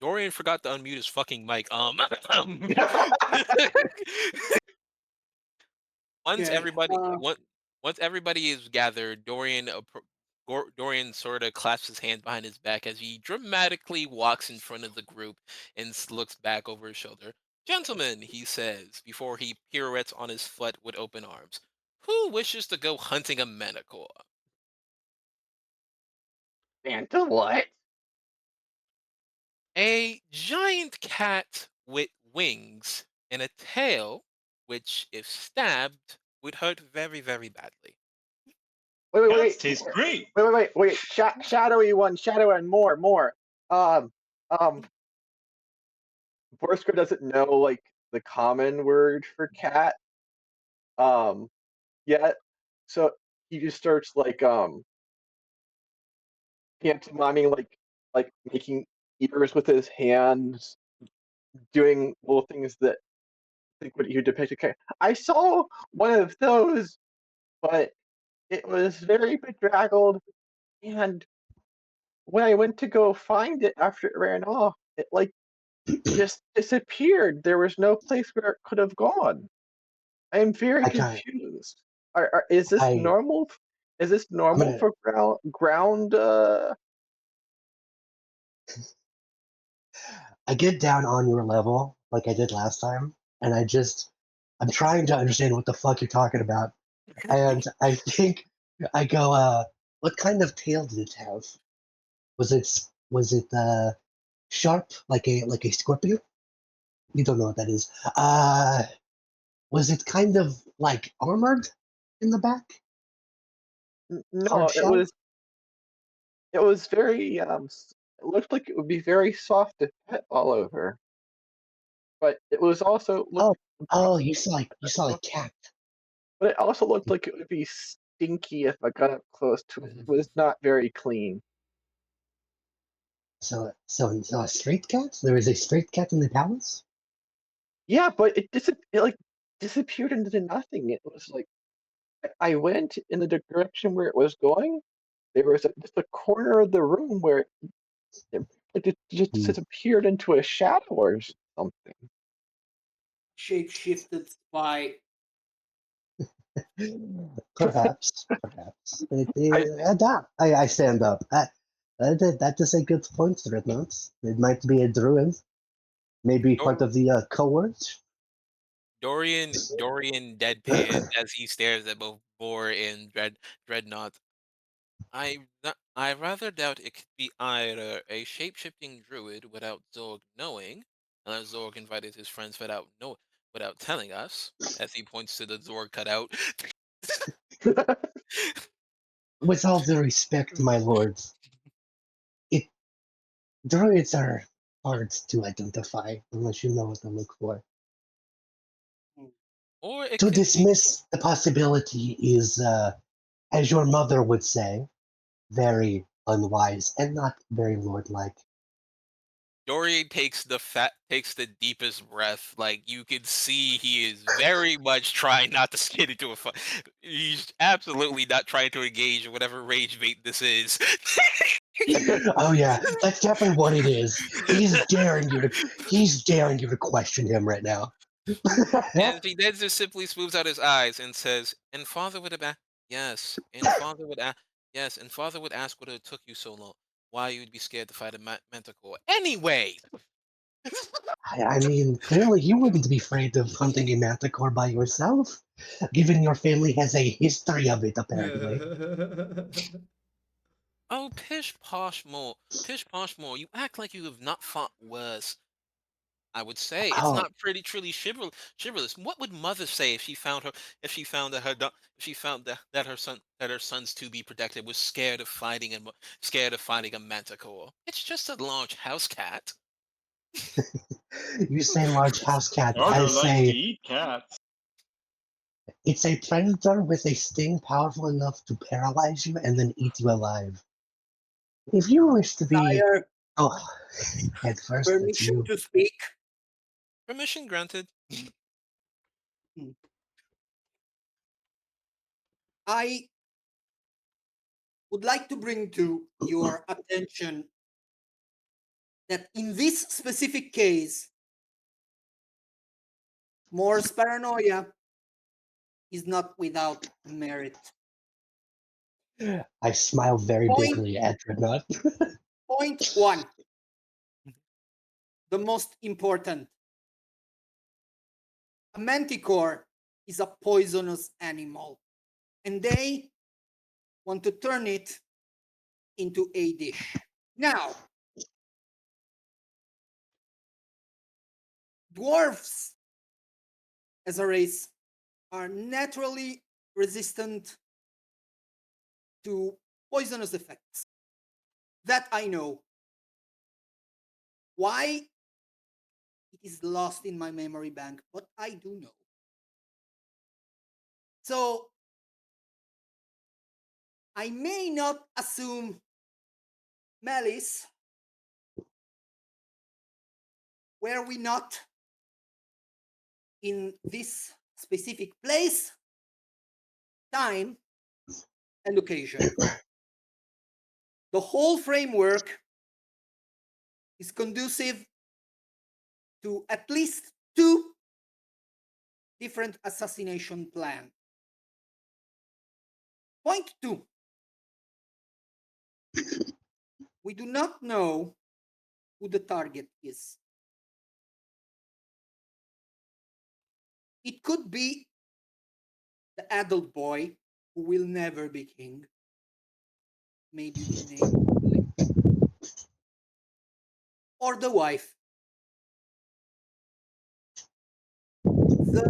Dorian forgot to unmute his fucking mic. Once Okay. everybody once everybody is gathered, Dorian sort of clasps his hands behind his back as he dramatically walks in front of the group and looks back over his shoulder. Gentlemen, he says before he pirouettes on his foot with open arms. Who wishes to go hunting a manacle? Santa what? A giant cat with wings and a tail, which, if stabbed, would hurt very, very badly. Wait, cats taste great. wait. Shadowy one, more. Um, Vorskar doesn't know like the common word for cat. Yet, so he just starts like pantomiming, like making ears with his hands, doing little things that I think what you depicted. I saw one of those, but it was very bedraggled, and when I went to go find it after it ran off, it like just disappeared. There was no place where it could have gone. I am very I kind confused. Is this I normal? Is this I'm normal gonna for ground? I get down on your level like I did last time, and I'm trying to understand what the fuck you're talking about, and I think I go, what kind of tail did it have? Was it sharp like a scorpion? You don't know what that is. Was it kind of like armored in the back? No, Hard it shell? was very it looked like it would be very soft to pet all over, but it was also Oh, looked you saw a cat. but it also looked like it would be stinky if I got up close to it. It was not very clean. So a street cat? There is a street cat in the palace? Yeah, but it like disappeared into nothing. It was like I went in the direction where it was going. There was just a corner of the room where it just Hmm. disappeared into a shadow or something. Shape-shifted spy. Perhaps. I stand up. That is a good point, Dreadnought. It might be a druid. Maybe part of the cohort. Dorian deadpans as he stares at both Boar and Dreadnought. I rather doubt it could be either a shape-shifting druid without Zorg knowing, unless Zorg invited his friends without telling us, as he points to the Zorg cutout. With all due respect, my lords, druids are hard to identify unless you know what to look for. Or it To could be dismiss the possibility is, as your mother would say, very unwise and not very lord-like. Dorian takes the deepest breath. Like you can see he is very much trying not to get into a fight. He's absolutely not trying to engage in whatever rage bait this is. Oh yeah, that's definitely what it is. He's daring you to question him right now. And he then just simply smooths out his eyes and says, "And father would have yes, and father would yes, and father would ask what it took you so long. Why you'd be scared to fight a manticore anyway." I mean, clearly you wouldn't be afraid of hunting a manticore by yourself, given your family has a history of it, apparently. Oh, Pish Poshmore, you act like you have not fought worse. I would say it's Oh, not pretty truly chivalrous. What would mother say if she found that if she found that her son's to be protected was scared of fighting a manticore? It's just a large house cat. you say large house cat. I Argo likes to say eat cats. it's a predator with a sting powerful enough to paralyze you and then eat you alive. If you wish to be Sire, head first, that's permission you. to speak. Permission granted. I would like to bring to your attention that in this specific case, Moore's paranoia is not without merit. I smile very Point- bigly at Dreadnought. Point one, the most important. A manticore is a poisonous animal, and they want to turn it into a dish. Now, dwarfs as a race are naturally resistant to poisonous effects. That I know. Why? It is lost in my memory bank, but I do know. So, I may not assume malice were we not in this specific place, time, and occasion. The whole framework is conducive to at least two different assassination plans. Point two, we do not know who the target is. It could be the adult boy who will never be king. Maybe we name, or the wife the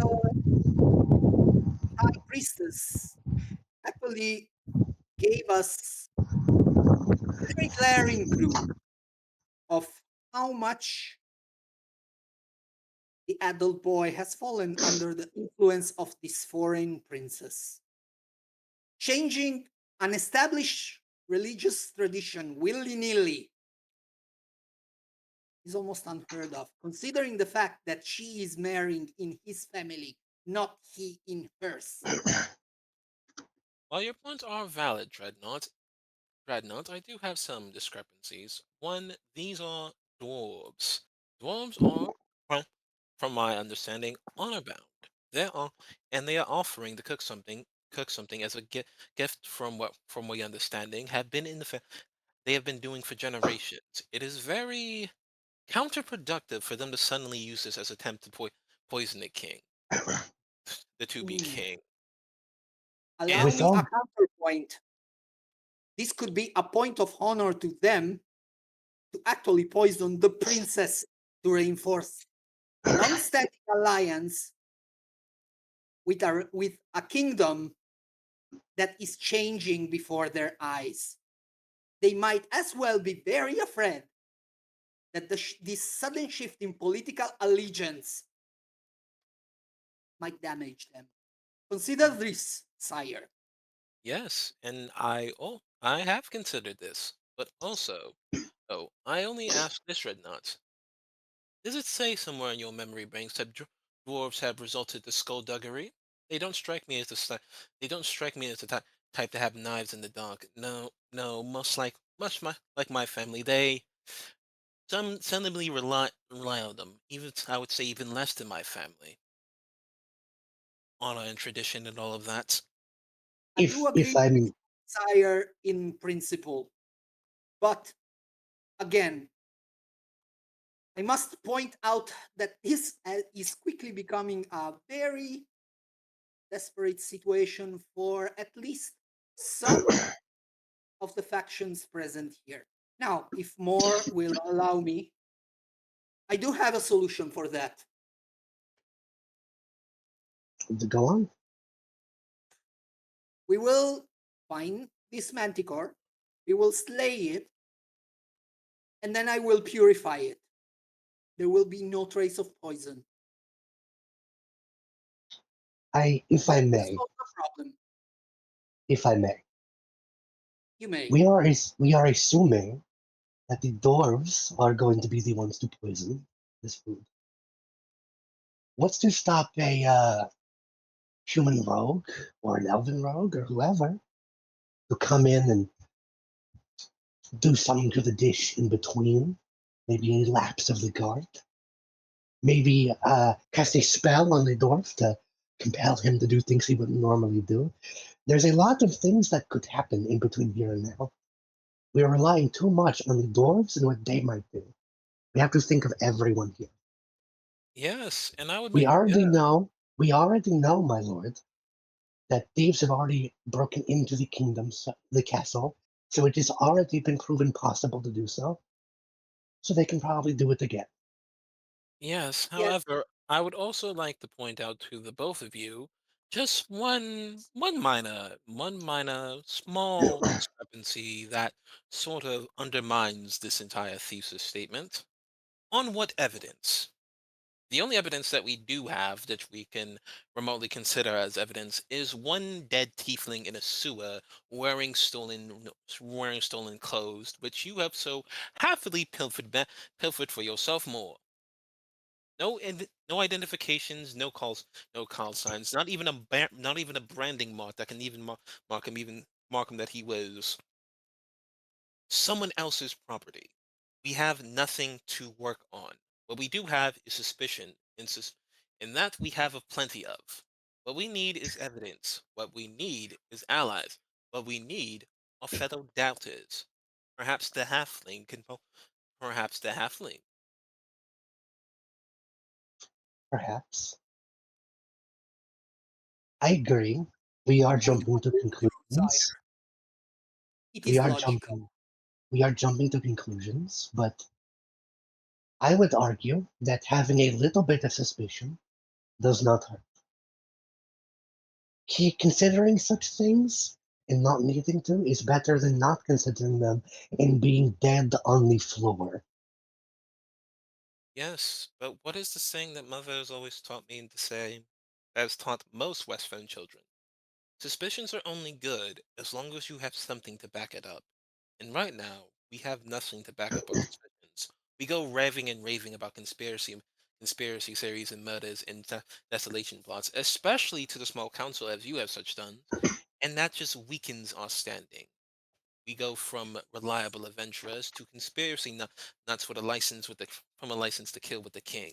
high priestess actually gave us a very glaring clue of how much the adult boy has fallen under the influence of this foreign princess. Changing an established religious tradition willy-nilly is almost unheard of, considering the fact that she is marrying in his family, not he in hers. While your points are valid, Dreadnought, I do have some discrepancies. One, these are dwarves. Dwarves are, from from my understanding, honor bound. They are, and they are offering to cook something as a gift from my understanding, have been they have been doing for generations. It is very counterproductive for them to suddenly use this as attempt to poison the to be Hmm. king. Allow And With me a all counterpoint. This could be a point of honor to them to actually poison the princess to reinforce a long-standing alliance with a kingdom that is changing before their eyes. They might as well be very afraid that this sudden shift in political allegiance might damage them. Consider this, sire. yes, and I have considered this, but also, oh, I only asked this Dreadnought. Does it say somewhere in your memory banks that dwarves have resulted to skullduggery? They don't strike me as they don't strike me as the type to have knives in the dark. No, no, like my family, they seldomly rely on them. Even I would say even less than my family. Honor and tradition and all of that. I do if agree with I'm sire in principle, but again, I must point out that this is quickly becoming a very desperate situation for at least some of the factions present here. Now, if more will allow me, I do have a solution for that. go on, We will find this manticore, we will slay it, and then I will purify it. There will be no trace of poison. if I That will may, solve the problem. if I may, You may. we are assuming that the dwarves are going to be the ones to poison this food. What's to stop a human rogue or an elven rogue or whoever to come in and do something to the dish in between? Maybe a lapse of the guard. Maybe cast a spell on the dwarf to compel him to do things he wouldn't normally do. There's a lot of things that could happen in between here and now. We are relying too much on the dwarves and what they might do. We have to think of everyone here. Yes, and I would We make already know, we already know, my lord, that thieves have already broken into the kingdom, the castle, so it has already been proven possible to do so. So they can probably do it again. yes. Yes, However, I would also like to point out to the both of you just one minor small discrepancy that sort of undermines this entire thesis statement. On what evidence? The only evidence that we do have that we can remotely consider as evidence is one dead tiefling in a sewer wearing stolen clothes, which you have so happily pilfered for yourself more. No identifications, no call signs, not even a branding mark that can even mark him that he was someone else's property. We have nothing to work on. What we do have is suspicion, and that we have plenty of. What we need is evidence. What we need is allies. What we need are fellow doubters. Perhaps the halfling can. Perhaps the halfling. Perhaps. I agree. We are I do jumping to agree with you, conclusions. sire. It We is are logical. jumping. We are jumping to conclusions, but I would argue that having a little bit of suspicion does not hurt. Considering such things and not needing to is better than not considering them and being dead on the floor. Yes, but what is the saying that mother has always taught me to say, that has taught most Western children? Suspicions are only good as long as you have something to back it up. And right now, we have nothing to back up our suspicions. We go raving and raving about conspiracy theories and murders and desolation plots, especially to the small council as you have such done, and that just weakens our standing. We go from reliable adventurers to conspiracy nuts with a license from a license to kill with the king.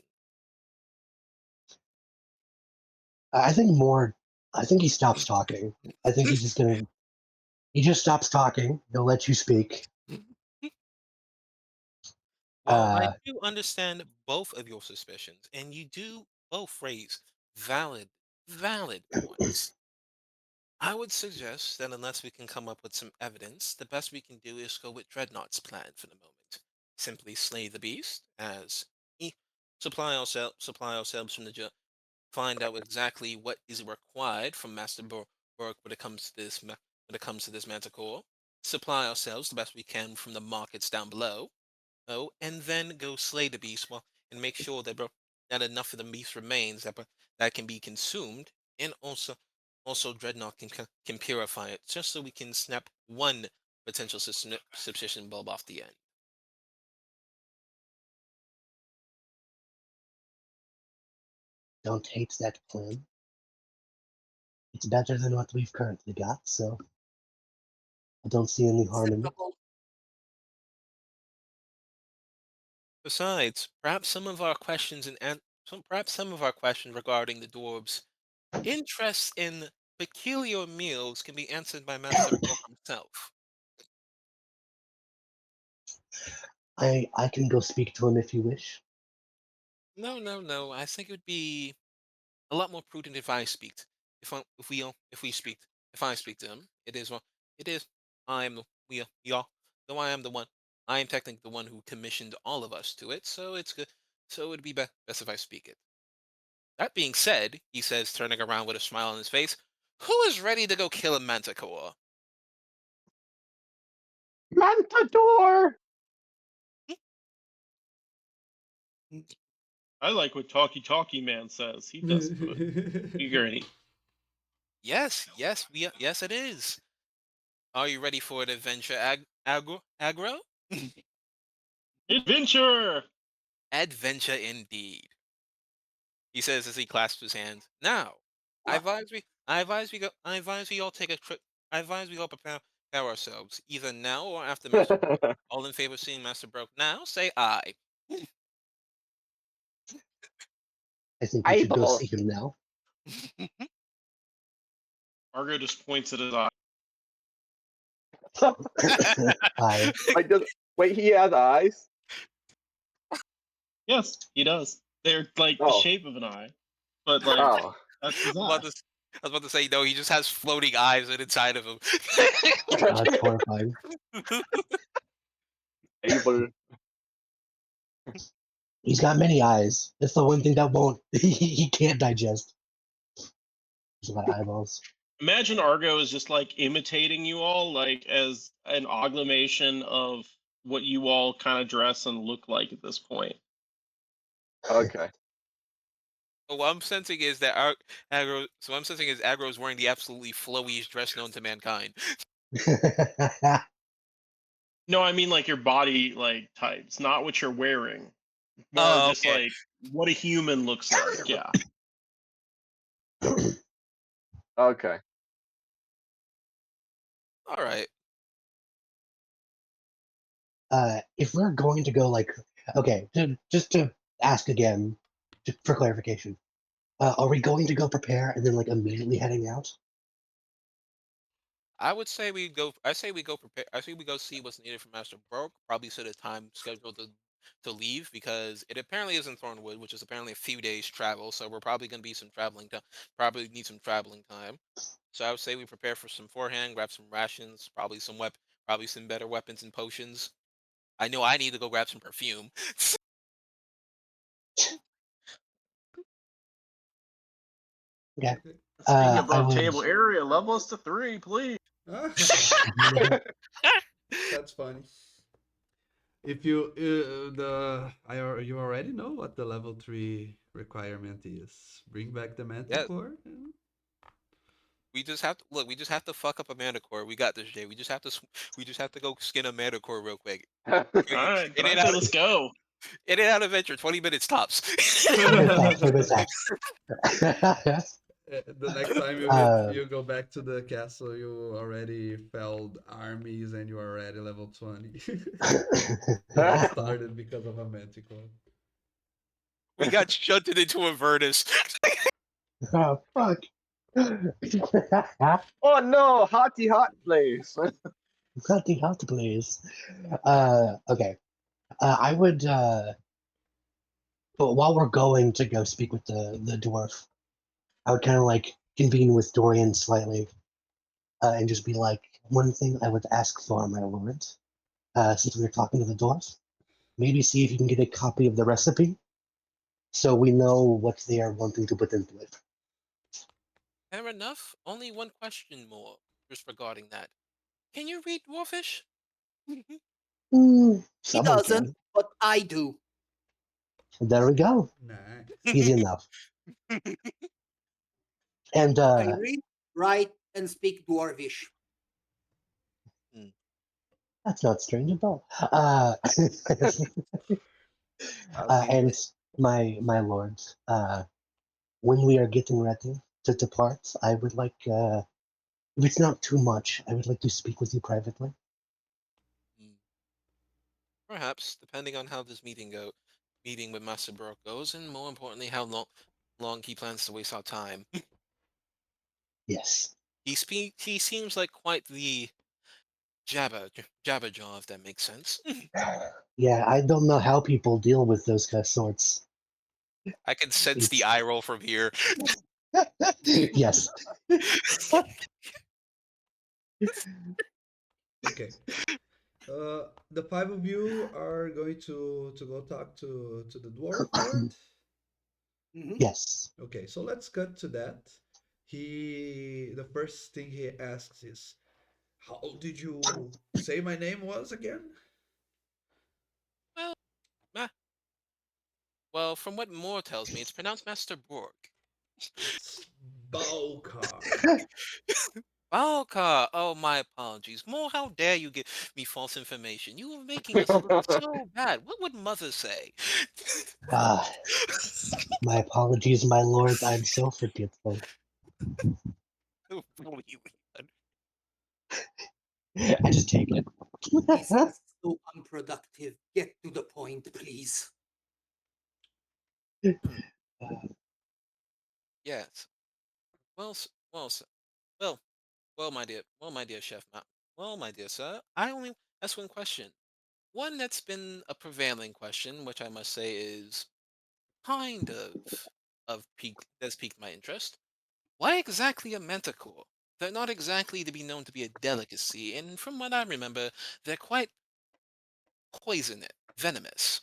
I think more. I think he stops talking. I think he's just gonna. He just stops talking. He'll let you speak. Well, I Uh, do understand both of your suspicions, and you do both raise valid points. I would suggest that unless we can come up with some evidence, the best we can do is go with Dreadnought's plan for the moment. Simply slay the beast, as e- supply ourselves from the find out exactly what is required from Master Burke when it comes to when it comes to this manticore. Supply ourselves the best we can from the markets down below. Oh, and then go slay the beast, well, and make sure that enough of the beast remains that can be consumed, and also Dreadnought can purify it, just so we can snap one potential subsistence bulb off the end. don't hate that plan. It's better than what we've currently got, so I don't see any harm in it. Acceptable. Besides, perhaps some of our questions perhaps some of our questions regarding the dwarves' interest in peculiar meals can be answered by Master Brook himself. I can go speak to him if you wish. No, no, no. I think it would be a lot more prudent if I speak. If we speak, if I speak to him, it is well. It is. I am the we all. Though I am the one. I am technically the one who commissioned all of us to it. So it's good. So it'd be best if I speak it. That being said, he says, turning around with a smile on his face, who is ready to go kill a manticore? Mantador! I like what Talkie Man says. He does good. You agree? Yes, yes, it is. Are you ready for an adventure, aggro? Adventure! Adventure indeed. He says as he clasps his hands. Now, I advise we all take a trip. I advise we all prepare ourselves, either now or after Master Broke. All in favor of seeing Master Broke now, say aye. I think we should go Eyeball. see him now. Argo just points at his eye. I Wait, he has eyes? Yes, he does. They're like the Oh. shape of an eye, but like Oh. that's his I eye. was about to say no. He just has floating eyes inside of him. that's horrifying. Able. He's got many eyes. That's the one thing that won't he can't digest. There's a lot of eyeballs. Imagine Argo is just like imitating you all, like as an augmentation of what you all kind of dress and look like at this point. Okay. What I'm sensing is that aggro. So what I'm sensing is aggro is wearing the absolutely flowiest dress known to mankind. No, I mean like your body like types, not what you're wearing. More Oh, just okay. like what a human looks like. Yeah. Okay. All right. If we're going to go like okay, just to ask again, just for clarification, are we going to go prepare and then like immediately heading out? I would say we go. I say we go prepare. I say we go see what's needed from Master Broke. Probably set a time scheduled to leave because it apparently is in Thornwood, which is apparently a few days travel. So we're probably going to be some traveling time. Probably need some traveling time. So I would say we prepare for some forehand, grab some rations, probably some better weapons and potions. I know I need to go grab some perfume. Okay. Okay. Speaking I above would. table area, level us to 3, please. Ah, that's funny. If you you already know what the level 3 requirement is. Bring back the Manticore. We just have to look. We just have to fuck up a Manticore. We got this, Jay. We just have to go skin a Manticore real quick. All right, In and Bradley, out. let's go. In and out adventure. 20 minutes tops. The next time Uh, you go back to the castle, you already felled armies and you are already level 20. It all started because of a Manticore. We got shunted into Avernus. oh fuck. Oh no, hotty hot place. Nothing hot to please. Okay. I would. But while we're going to go speak with the dwarf, I would kind of like convene with Dorian slightly, and just be like, one thing I would ask for, my lord, since we were talking to the dwarf, maybe see if you can get a copy of the recipe, so we know what they are wanting to put into it. Fair enough. Only one question more, just regarding that. Can you read Dwarfish? Mm, He someone doesn't, can. but I do. There we go. Nice. Easy enough. And I read, write, and speak Dwarvish. that's not strange at all. That'd be And my lords, when we are getting ready to depart, I would like, if it's not too much, I would like to speak with you privately. Perhaps, depending on how this meeting with Master Brock goes, and more importantly, how long he plans to waste our time. Yes. He seems like quite the jabberjaw, if that makes sense. Yeah, I don't know how people deal with those kind of sorts. I can sense the It's- eye roll from here. yes. Okay. The five of you are going to go talk to the dwarf lord. Mhm. Yes. Okay, so let's cut to that. The first thing he asks is, "How did you say my name was again?" Well, well, from what Moore tells me, it's pronounced Master Borg. It's Baukar. Balka! Oh, my apologies. Moore, how dare you give me false information? You were making us look so bad. What would Mother say? Uh, my apologies, my lords. I'm so forgetful. I just take it. This is so unproductive. Get to the point, please. Yes. Well, well, my dear chef, well, my dear sir, I only ask one question. One that's been a prevailing question, which I must say is kind of that's piqued my interest. Why exactly a manticore? They're not exactly to be known to be a delicacy, and from what I remember, they're quite poisonous, venomous.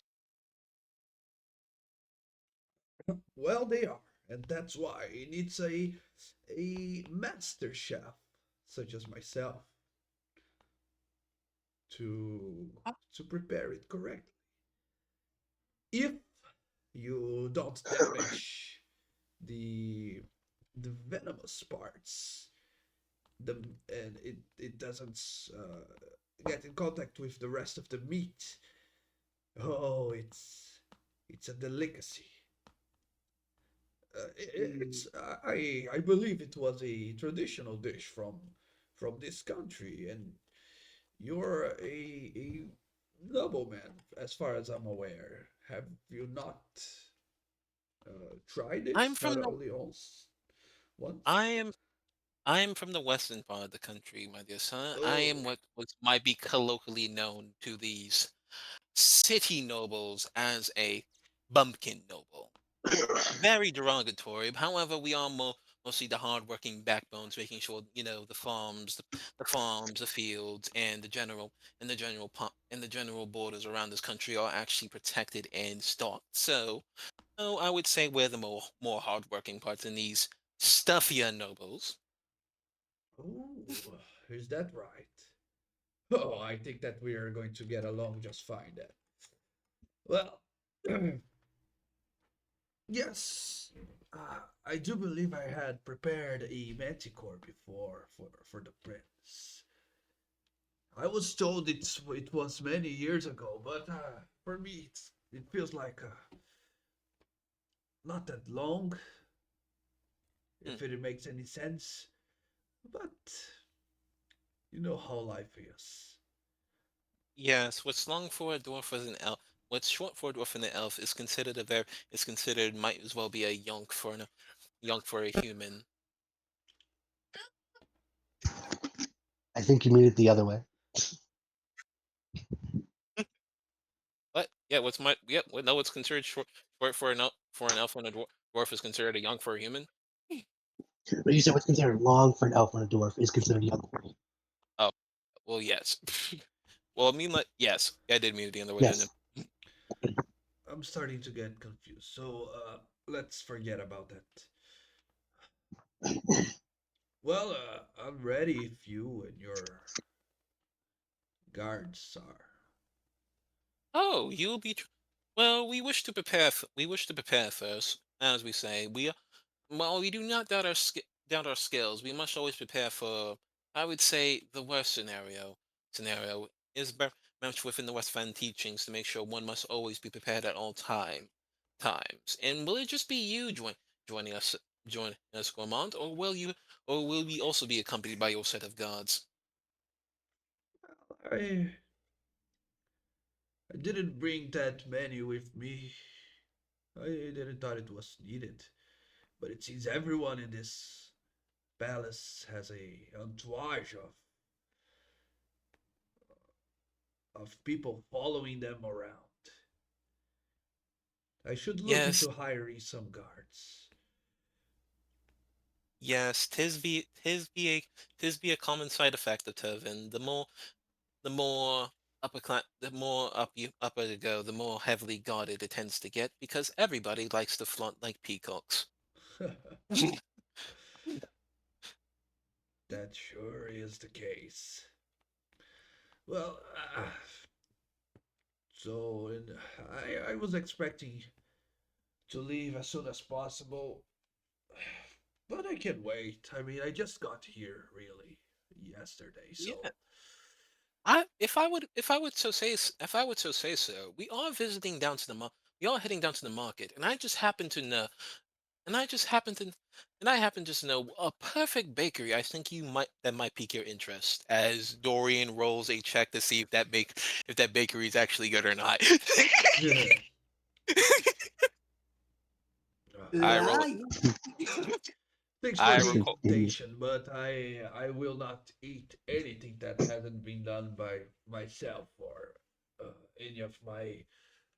Well, they are, and that's why it needs a master chef such as myself to to prepare it correctly. If you don't damage the the venomous parts, the and it doesn't get in contact with the rest of the meat. Oh, it's a delicacy. It's I believe it was a traditional dish from this country, and you're a nobleman, as far as I'm aware. Have you not tried I'm it? Not from the only once? I am I am from the western part of the country, my dear son. I am Oh, what might be colloquially known to these city nobles as a bumpkin noble. Very derogatory. However, we are mostly the hardworking backbones, making sure the farms, the fields, and the general borders around this country are actually protected and stocked. So I would say we're the more hardworking parts in these Stuffia nobles. Oh, is that right? Oh, I think that we are going to get along just fine then. Well, yes, I do believe I had prepared a manticore before for the prince. I was told it was many years ago, but for me it feels like not that long, Hmm. if it makes any sense. But you know how life is. Yes, what's long for a dwarf as an elf, what's short for a dwarf and an elf is considered might as well be a yonk for a human. I think you mean it the other way. But yeah, no, what's considered short for an elf and a dwarf is considered a yonk for a human. But you said what's considered long for an elf and a dwarf is considered young for you. Oh, well, yes. Well, I mean, like, yes, I did mean it the other way, didn't Yes. it? I'm starting to get confused. So let's forget about that. Well, I'm ready if you and your guards are. Oh, you'll be. Well, we wish to prepare first, as we say. While we do not doubt our skills, we must always prepare for, I would say, the worst scenario. Scenario is very much within the Westphal teachings to make sure one must always be prepared at all times. And will it just be you joining us, Gormand, or will we also be accompanied by your set of guards? I I didn't bring that many with me. I didn't thought it was needed. But it seems everyone in this palace has a entourage of people following them around. I should look Yes, into hiring some guards. yes, tis be a common side effect of Turvin. The more the more upper you go, the more heavily guarded it tends to get because everybody likes to flaunt like peacocks. That sure is the case. Well, so and I was expecting to leave as soon as possible, but I can wait. I mean, I just got here really yesterday, so Yeah, if I would so say so, we are visiting down to we are heading down to the market, and I just happen to know, and I just happen to, and I happen just to know a perfect bakery. I think that might pique your interest. As Dorian rolls a check to see if that bakery is actually good or not. I roll. Lie. thanks for I the recall. invitation, but I will not eat anything that hasn't been done by myself or any of my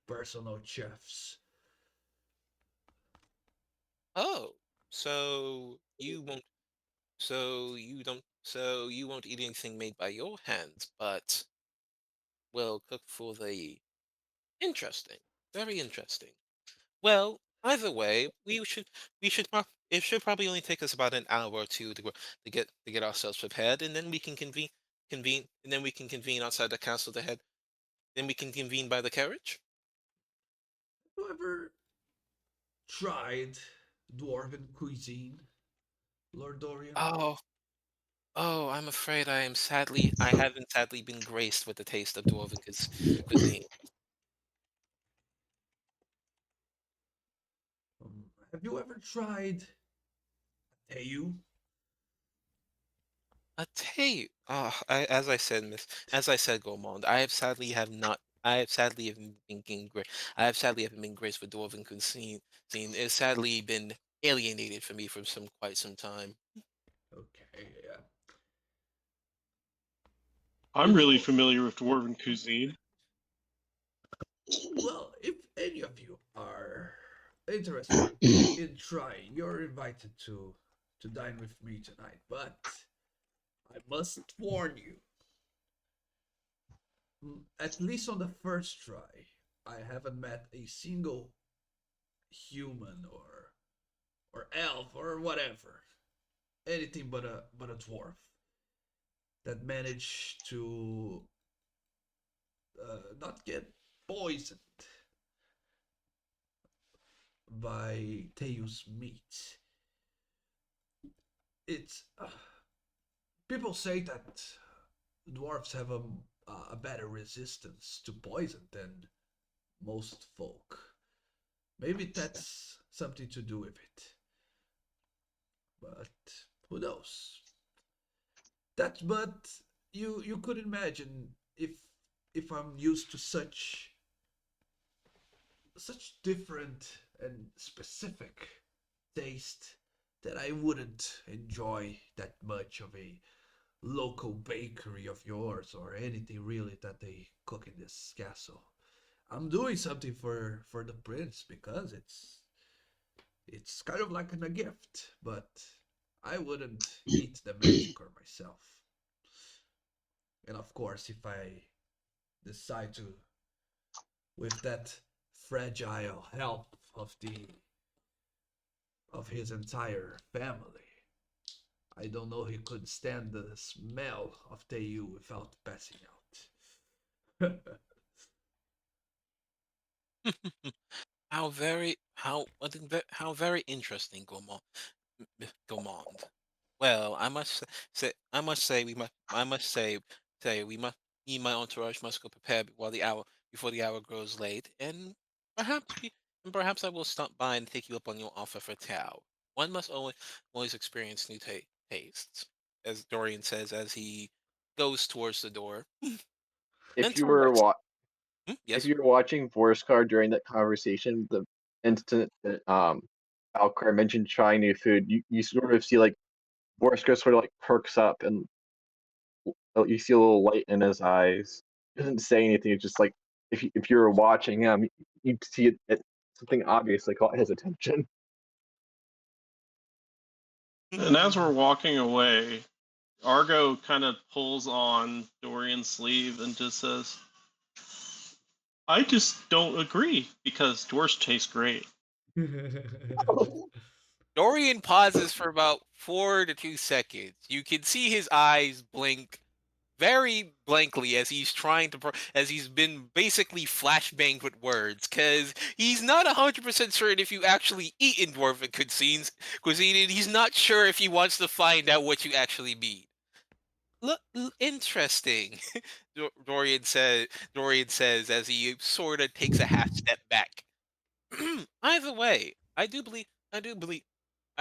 personal chefs. Oh, so you won't. So you won't eat anything made by your hands, but will cook for the interesting. Very interesting. Well, either way, it should probably only take us about an hour or two to get ourselves prepared, and then we can convene outside the castle to head. Then we can convene by the carriage. Whoever tried dwarven cuisine, Lord Dorian? Oh, I'm afraid I haven't sadly been graced with the taste of dwarven cuisine. Have you ever tried Teyu? I tell you, as I said, Gormand, I have sadly haven't I have sadly haven't been graced with dwarven cuisine. It's sadly been alienated from me for quite some time. Okay, yeah. I'm really familiar with dwarven cuisine. Well, if any of you are interested in trying, you're invited to dine with me tonight. But I must warn you, at least on the first try, I haven't met a single human or elf or whatever, anything but a dwarf that managed to not get poisoned by Teus meat. It's people say that dwarves have a better resistance to poison than most folk. Maybe that's something to do with it, but who knows? But you could imagine if I'm used to such different and specific taste that I wouldn't enjoy that much of a local bakery of yours or anything really that they cook in this castle. I'm doing something for the prince because it's kind of like a gift, but I wouldn't eat the magic or myself. And of course, if I decide to, with that fragile help of his entire family, I don't know he could stand the smell of Teu without passing out. How very interesting, Gourmand. Well, I must say we must me and my entourage must go prepare while the hour before the hour grows late, and perhaps I will stop by and take you up on your offer for Tao. One must always experience new tastes, as Dorian says as he goes towards the door. If you Until were next, if yes. you were watching Vorscar during that conversation, the instant that Alcar mentioned trying new food, you sort of see like Vorscar sort of like perks up and you see a little light in his eyes. He doesn't say anything. It's just like if you were watching him, you'd see it something obviously caught his attention. And as we're walking away, Argo kind of pulls on Dorian's sleeve and just says, I just don't agree because dwarves taste great. Dorian pauses for about 4 to 2 seconds. You can see his eyes blink very blankly as he's as he's been basically flashbanged with words, because he's not 100% certain if you actually eat in dwarven cuisine, and he's not sure if he wants to find out what you actually mean. Look, interesting. Dorian says as he sort of takes a half step back. Either way, I do believe, I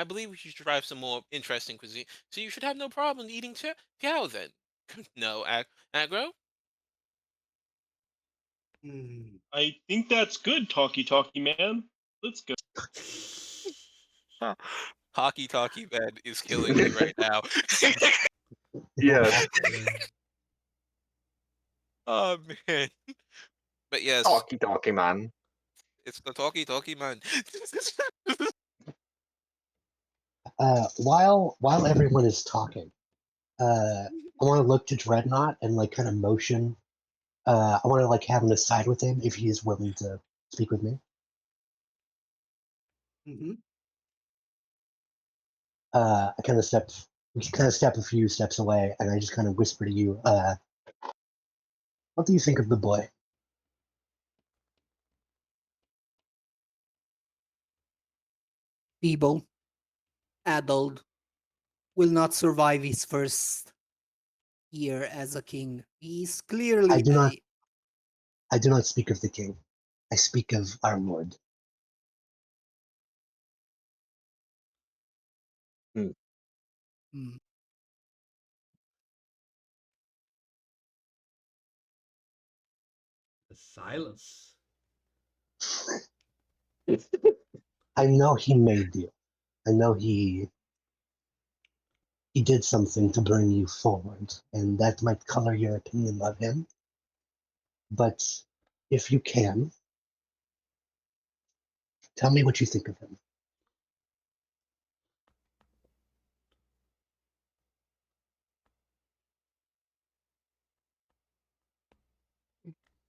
believe we should try some more interesting cuisine. So you should have no problem eating cow then. No, aggro. Hmm. I think that's good, talkie man. Let's go. Talkie man is killing me right now. Yes, Oh man. But yes, talkie man. it's the talkie man. While everyone is talking, I want to look to Dreadnought and like kind of motion. I want to like have an aside with him if he is willing to speak with me. Hmm. I kind of step a few steps away, and I just kind of whisper to you, "What do you think of the boy?" Feeble, addled, will not survive his first year as a king. He's I clearly do not. a. I do not speak of the king. I speak of our lord. Hmm. Hmm. The silence. I know he made you. I know he did something to bring you forward, and that might color your opinion of him. But if you can, tell me what you think of him.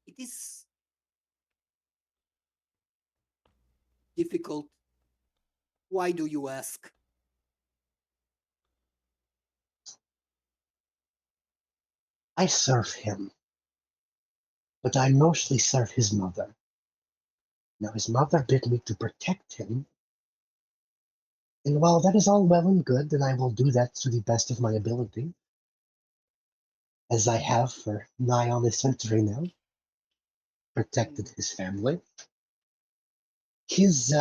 It is difficult Why do you ask? I serve him, but I mostly serve his mother. Now, his mother bid me to protect him, and while that is all well and good, and I will do that to the best of my ability, as I have for nigh on a century now, protected his family. His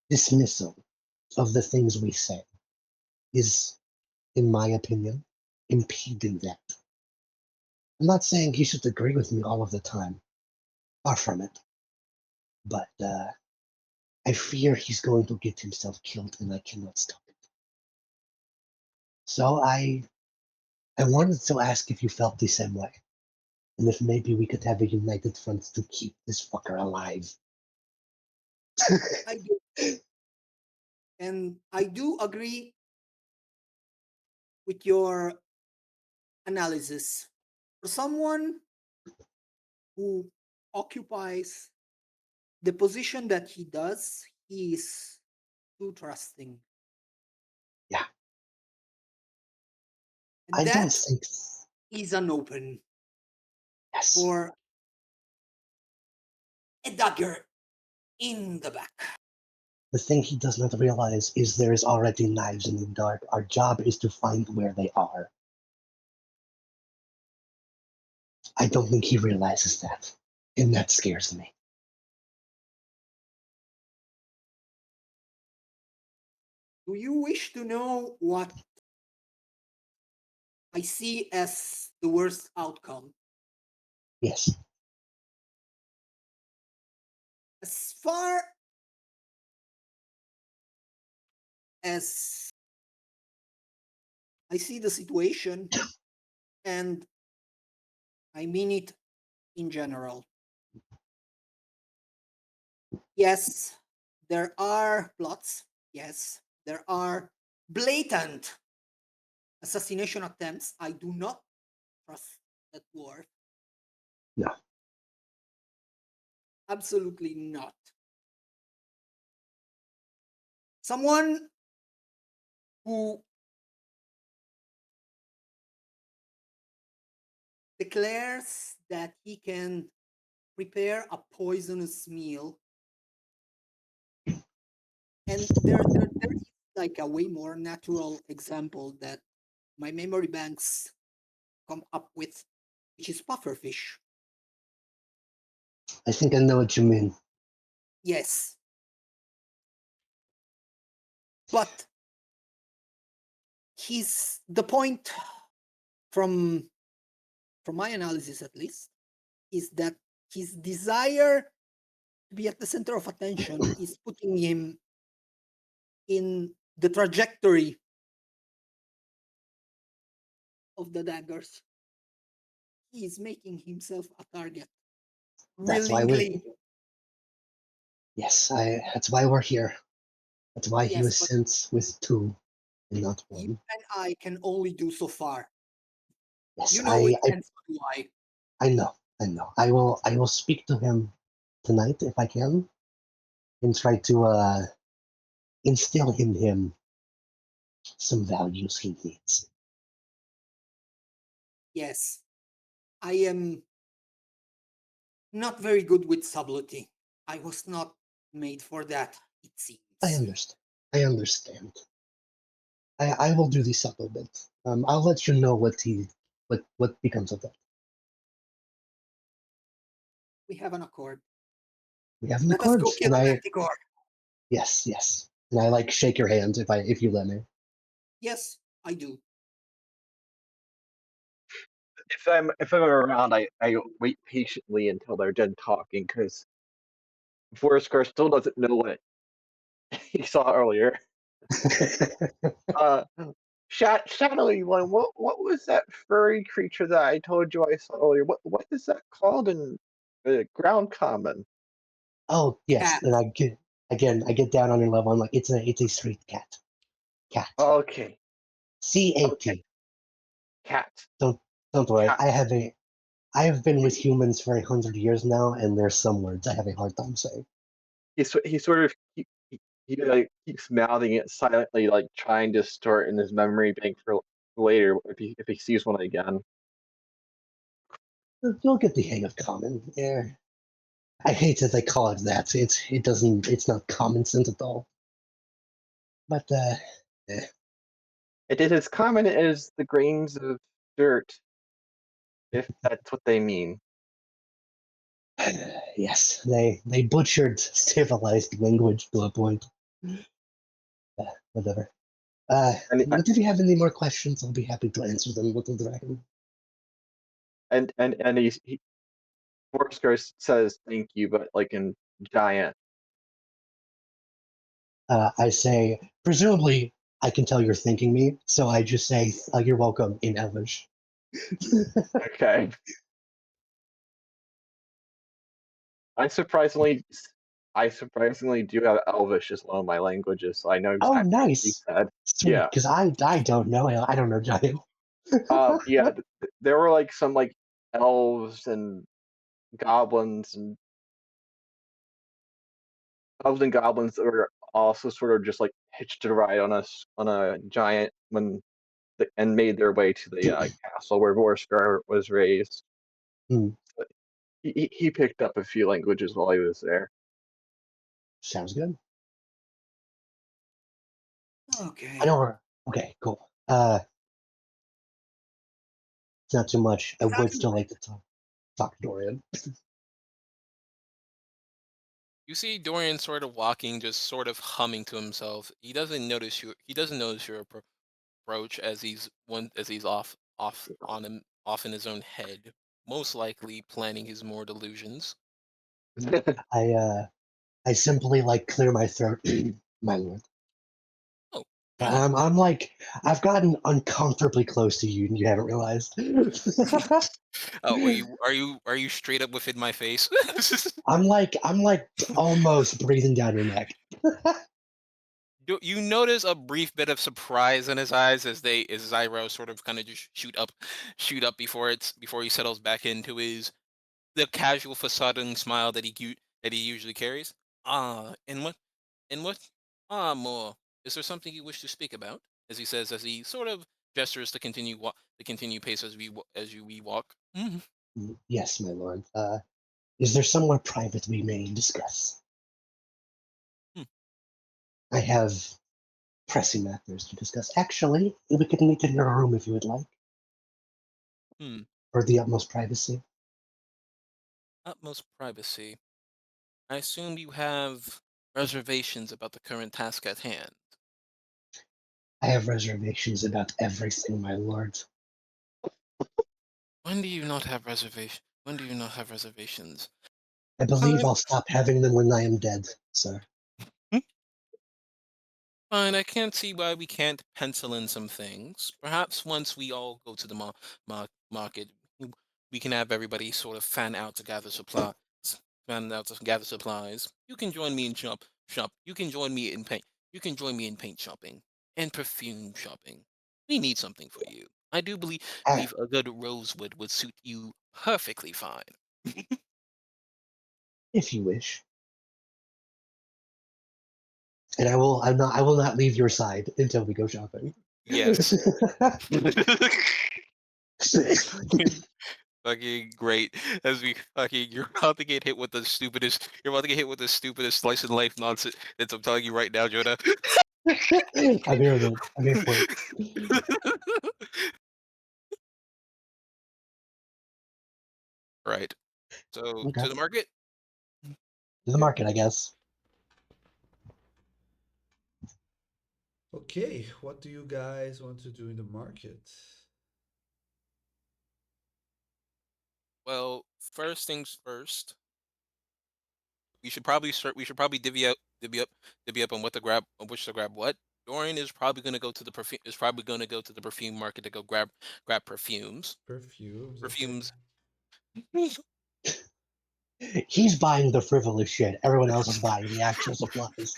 dismissal of the things we say is, in my opinion, impeding that. I'm not saying he should agree with me all of the time. Far from it. But I fear he's going to get himself killed, and I cannot stop it. So I wanted to ask if you felt the same way, and if maybe we could have a united front to keep this fucker alive. I do. And I do agree with your analysis. For someone who occupies the position that he does, he is too trusting. Yeah. And I don't that think. is an open Yes. for a dagger in the back. The thing he does not realize is there is already knives in the dark. Our job is to find where they are. I don't think he realizes that, and that scares me. Do you wish to know what I see as the worst outcome? Yes. As far as I see the situation, and I mean it in general. Yes, there are plots. Yes, there are blatant assassination attempts. I do not trust that word. No. Absolutely not. Someone who declares that he can prepare a poisonous meal, and there is like a way more natural example that my memory banks come up with, which is pufferfish. I think I know what you mean. Yes. But the point from my analysis at least is that his desire to be at the center of attention is putting him in the trajectory of the daggers. He is making himself a target That's why willingly. Yes, that's why we're here. That's why he Yes, was but sent with two and not you one. and I can only do so far. Yes, You know it, and so do I. I know. I will speak to him tonight if I can, and try to instill in him some values he needs. Yes, I am not very good with subtlety. I was not made for that, it seems. I understand. I will do the subtle bit. I'll let you know what becomes of that. We have an accord. We have an Let us accord, go kill and Manticore. yes, and I like shake your hand if you let me. Yes, I do. If I'm around, I wait patiently until they're done talking because Forrester still doesn't know what he saw earlier. Shadowy one, what was that furry creature that I told you I saw earlier? What is that called in ground common? Oh yes, Cat. and I get down on your level. I'm like, it's a street cat. Cat. Okay, CAT. cat. Don't worry. Cat. I have been with humans for 100 years now, and there's some words I have a hard time saying. he sort of he like keeps mouthing it silently, like trying to store it in his memory bank for later if he sees one again. You'll get the hang of common. Yeah. I hate that they call it that. It's not common sense at all. But It is as common as the grains of dirt, if that's what they mean. yes, they butchered civilized language to a point. Whatever. And But if you have any more questions, I'll be happy to answer them with the dragon. and he Forsker says thank you, but like in giant. I say, presumably, I can tell you're thanking me, so I just say, "You're welcome" in Elvish. Okay. I surprisingly do have Elvish as one of my languages, so I know Oh, exactly what he nice, said. sweet. Yeah. Because I don't know. I don't know giant. Yeah, there were like some like elves and goblins and goblins that were also sort of just like hitched a ride on a giant and made their way to the castle where Vorskar was raised. Hmm. But he picked up a few languages while he was there. Sounds good. Okay. I know. Okay, cool. It's not too much. I would still like to talk to Dorian. You see Dorian sort of walking, just sort of humming to himself. He doesn't notice you. He doesn't notice your approach as he's off in his own head, most likely planning his more delusions. I simply clear my throat, my lord. Oh, I'm like I've gotten uncomfortably close to you, and you haven't realized. oh, are you straight up within my face? I'm like almost breathing down your neck. You notice a brief bit of surprise in his eyes as his eyebrows sort of kind of just shoot up before he settles back into the casual facade smile that he usually carries. And what more? Is there something you wish to speak about? As he says, as he sort of gestures to continue pace we walk. Mhm. Yes, my lord. Is there somewhere private we may discuss? Hmm. I have pressing matters to discuss. Actually, we could meet in your room if you would like, Hmm. for the utmost privacy. Utmost privacy. I assume you have reservations about the current task at hand. I have reservations about everything, my lord. When do you not have reservation? When do you not have reservations? I believe Fine. I'll stop having them when I am dead, sir. Fine. I can't see why we can't pencil in some things. Perhaps once we all go to the market, we can have everybody sort of fan out to gather supplies. Fan out to gather supplies. You can join me in shop. You can join me in paint. You can join me in paint shopping and perfume shopping. We need something for you. I do Ah, believe a good rosewood would suit you perfectly fine. if you wish. And I will not leave your side until we go shopping. Yes. Fucking great. As we fucking you're about to get hit with the stupidest slice of life nonsense that I'm telling you right now, Jonah. I'm here then. I'm here for it. Right. So Okay. to the market? To the market, I guess. Okay, what do you guys want to do in the market? Well, first things first, we should probably divvy up on which to grab what. Dorian is probably gonna go to the perfume market to go grab perfumes. Perfumes, okay. Perfumes He's buying the frivolous shit. Everyone else is buying the actual supplies.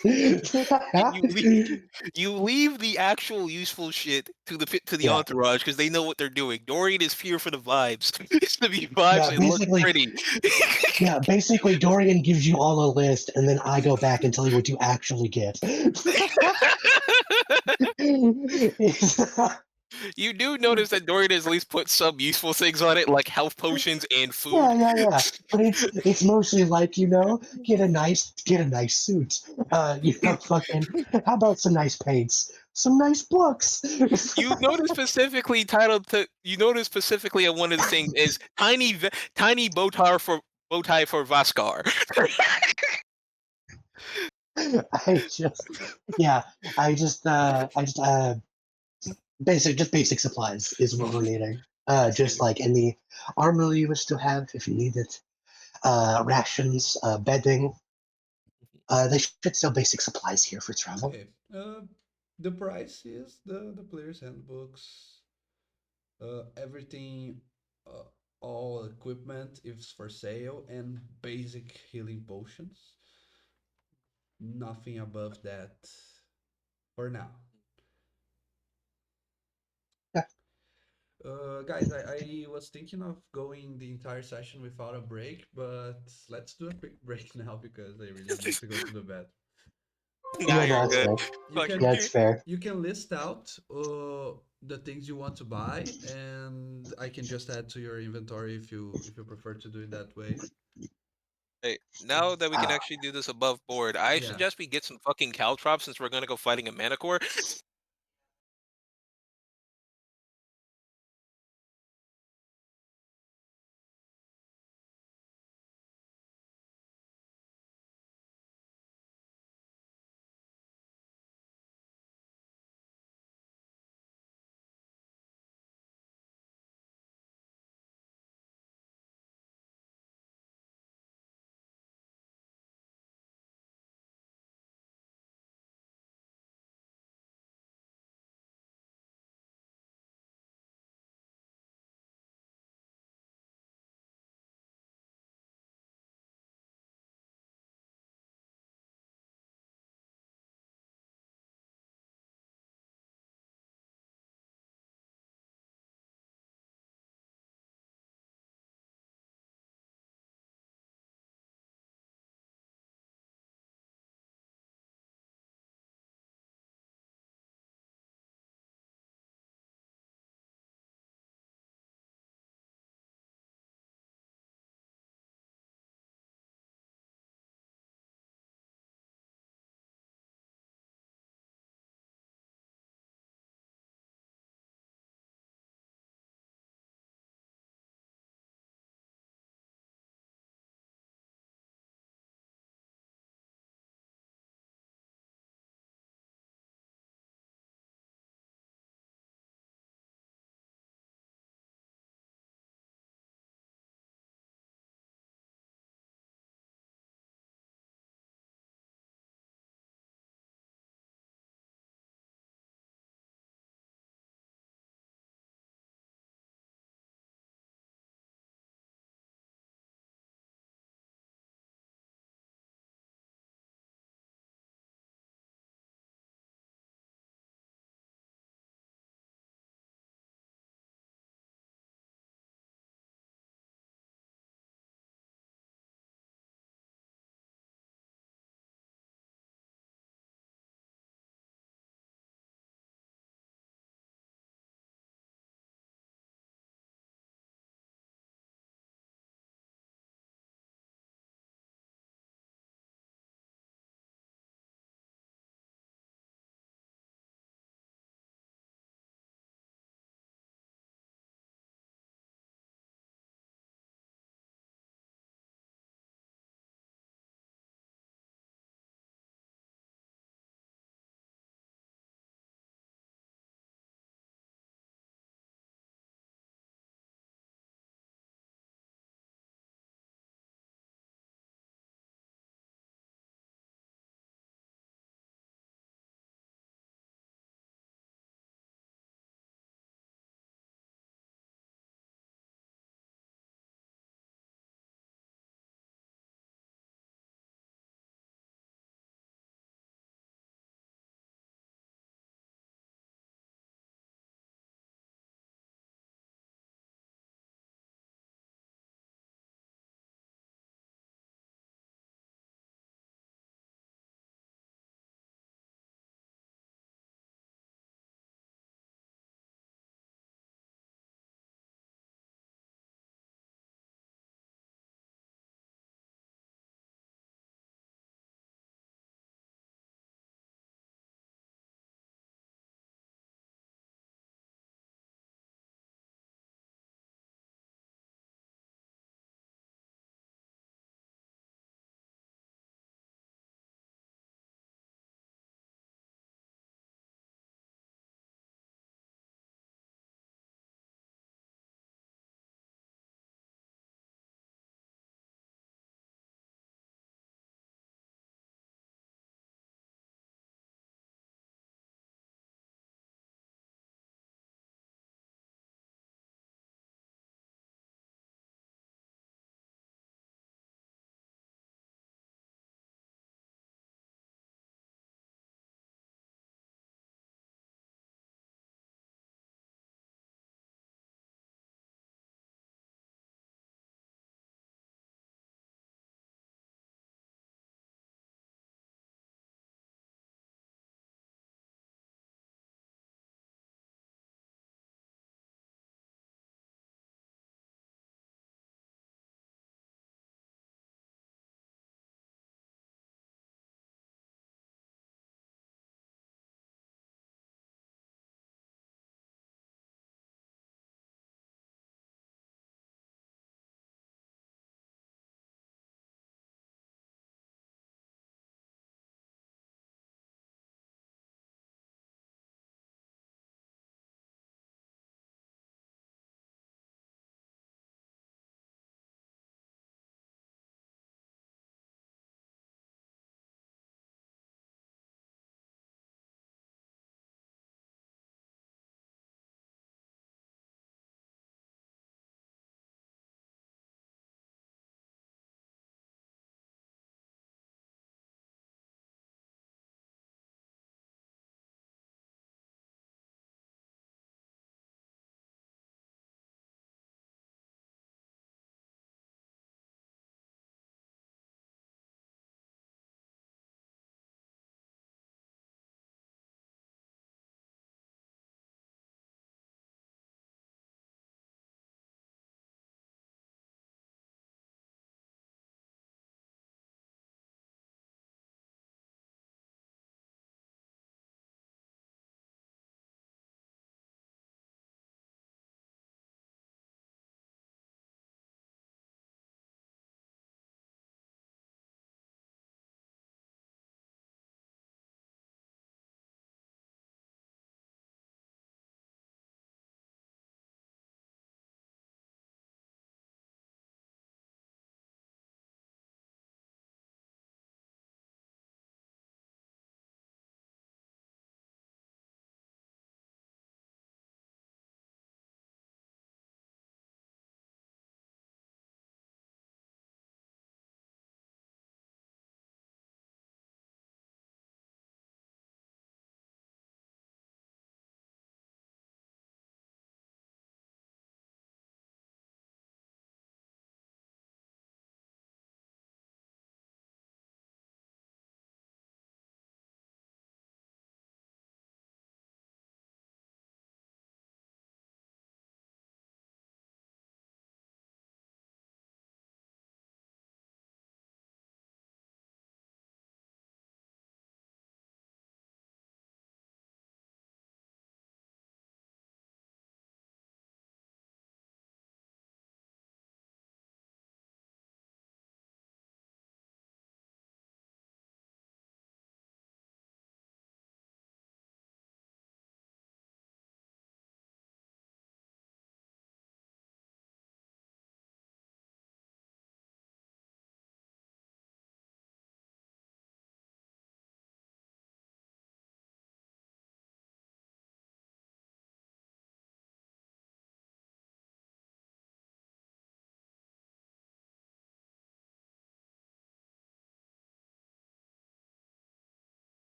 And you leave the actual useful shit to the Yeah. entourage because they know what they're doing. Dorian is here for the vibes. It's to be vibes Yeah, and look basically- pretty. Yeah, basically, Dorian gives you all a list, and then I go back and tell you what you actually get. You do notice that Dorian has at least put some useful things on it, like health potions and food. Yeah. But it's mostly like, get a nice suit. Fucking how about some nice paints? Some nice books. You notice specifically on one of the things is tiny bow tie for Vaskar. Basic supplies is what we're needing. Just like in the armor you would still have if you need it. Rations, bedding. They should sell basic supplies here for travel. Okay. The price is the player's handbooks. Everything, all equipment is for sale, and basic healing potions. Nothing above that for now. Yeah. Guys, I was thinking of going the entire session without a break, but let's do a quick break now because I really need to go to the bed. Nah, you're that's good. fair. You Fuck can Yeah, it's fair. you can list out the things you want to buy, and I can just add to your inventory if you prefer to do it that way. Hey, now that we can Ah. actually do this above board, I Yeah. suggest we get some fucking caltrops since we're gonna go fighting a Manticore.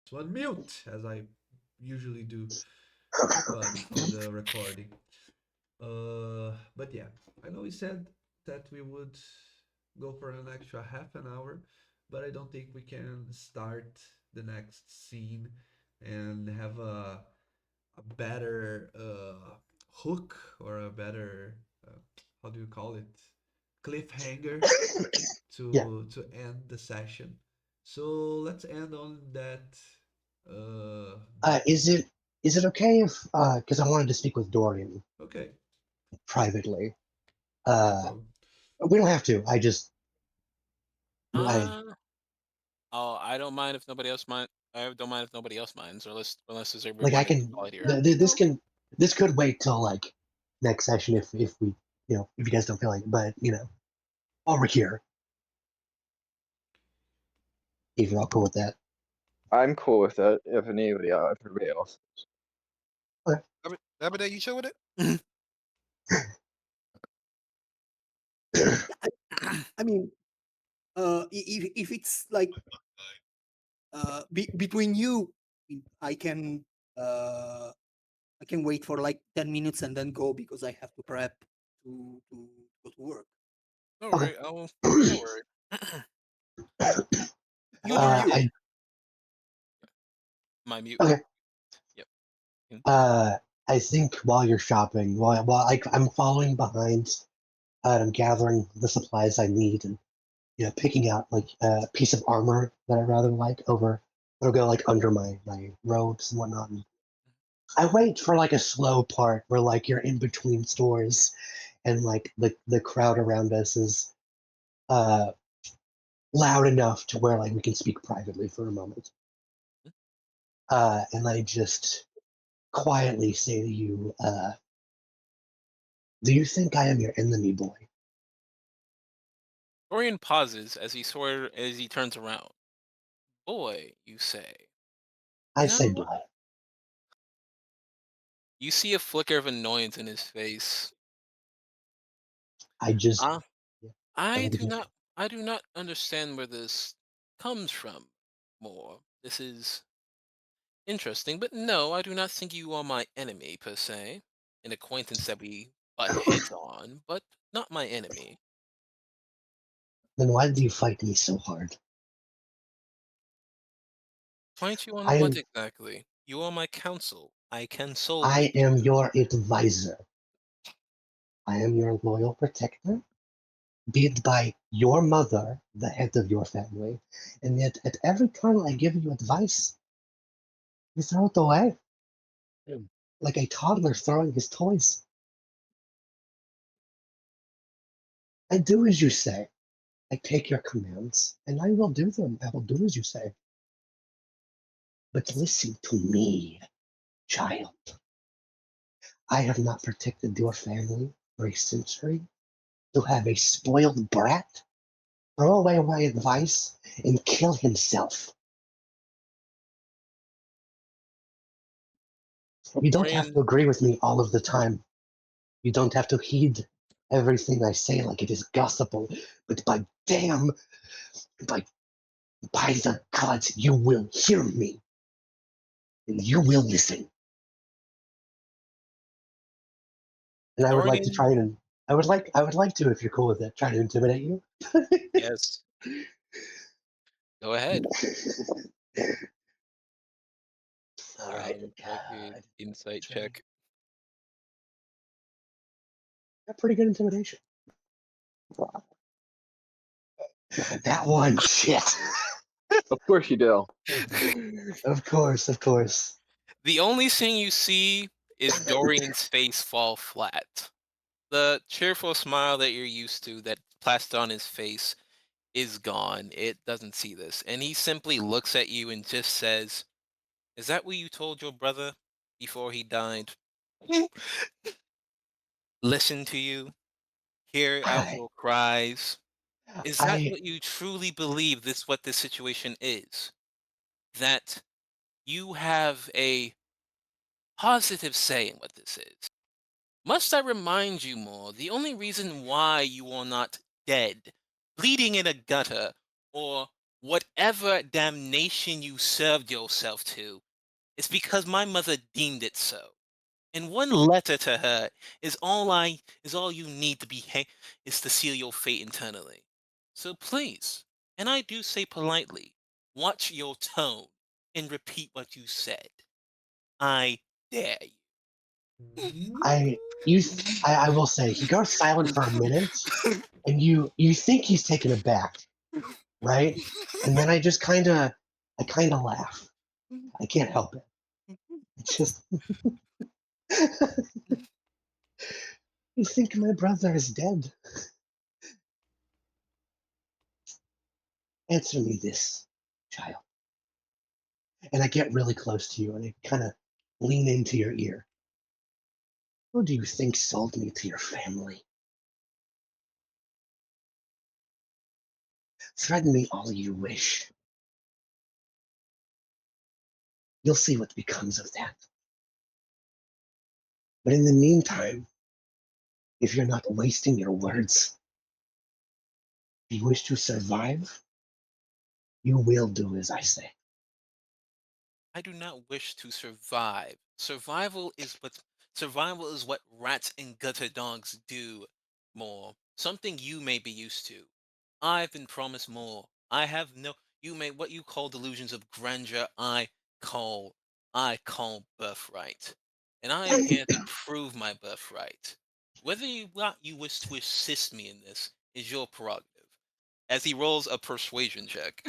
to unmute as I usually do, but for the recording. But yeah, I know we said that we would go for an extra half an hour, but I don't think we can start the next scene and have a better hook or a better how do you call it, cliffhanger Yeah. to end the session. So let's end on that. Uh, Is it okay if because I wanted to speak with Dorian okay, privately. no Uh, problem. we don't have to. I Oh, I don't mind if nobody else mind. I don't mind if nobody else minds, or unless there's like I everyone in can. solid here. This could wait till like next session if we if you guys don't feel like it. But while we're here, if you're all cool with that. I'm cool with it. If everybody else. Abida, you chill with it? I mean, if it's like between you, I can uh, I can wait for like 10 minutes and then go because I have to prep to go to work. Don't Okay. worry. Don't worry. You do you. I My mute. okay. Yep. I think while you're shopping, while I'm following behind, I'm gathering the supplies I need and picking out like a piece of armor that I rather like over. It'll go like under my robes and whatnot. And I wait for like a slow part where like you're in between stores and like the crowd around us is uh loud enough to where like we can speak privately for a moment. And I just quietly say to you, do you think I am your enemy, boy? Dorian pauses as he turns around. Boy, you say. I You say know, boy. you see a flicker of annoyance in his face. I just Uh, yeah, I I want to do just not I do not understand where this comes from more. This is interesting, but no, I do not think you are my enemy per se. An acquaintance that we butt heads on, but not my enemy. then why do you fight me so hard? Fight you I on what am exactly? You are my counsel. I can solve I your am issue. your advisor. I am your loyal protector, bid by your mother, the head of your family, and yet at every turn I give you advice, you throw it away like a toddler throwing his toys. I do as you say. I take your commands, and I will do them. I will do as you say. But listen to me, child. I have not protected your family for a century. To have a spoiled brat throw away my advice and kill himself. You don't have to Dorian, agree with me all of the time. You don't have to heed everything I say like it is gospel. But by damn, by by the gods, you will hear me and you will listen. And I would like to Dorian, try and I would like to, if you're cool with it, try to intimidate you. yes. Go ahead. All right. Make an insight check. Got pretty good intimidation. That one, shit. Of course you do. Of course, of course. The only thing you see is Dorian's face fall flat. The cheerful smile that you're used to that plastered on his face is gone. It doesn't see this. And he simply looks at you and just says, "Is that what you told your brother before he died? Listen to you, hear out I, your cries. Is that I, what you truly believe what this situation is? That you have a positive say in what this is? Must I remind you more, the only reason why you are not dead, bleeding in a gutter, or whatever damnation you served yourself to, it's because my mother deemed it so. And one letter to her is all you need to is to seal your fate internally. So please, and I do say politely, watch your tone and repeat what you said. I dare you. I will say he goes silent for a minute, and you think he's taken aback, right? And then I kind of laugh. I can't help it. It's just you think my brother is dead. Answer me this, child. And I get really close to you and I kind of lean into your ear. Who do you think sold me to your family? Threaten me all you wish. You'll see what becomes of that. But in the meantime, if you're not wasting your words, if you wish to survive, you will do as I say. I do not wish to survive. Survival is what rats and gutter dogs do more. Something you may be used to. I've been promised more. I have no you may what you call delusions of grandeur, I call birthright. And I am here to prove my birthright. Whether you wish to assist me in this is your prerogative. As he rolls a persuasion check.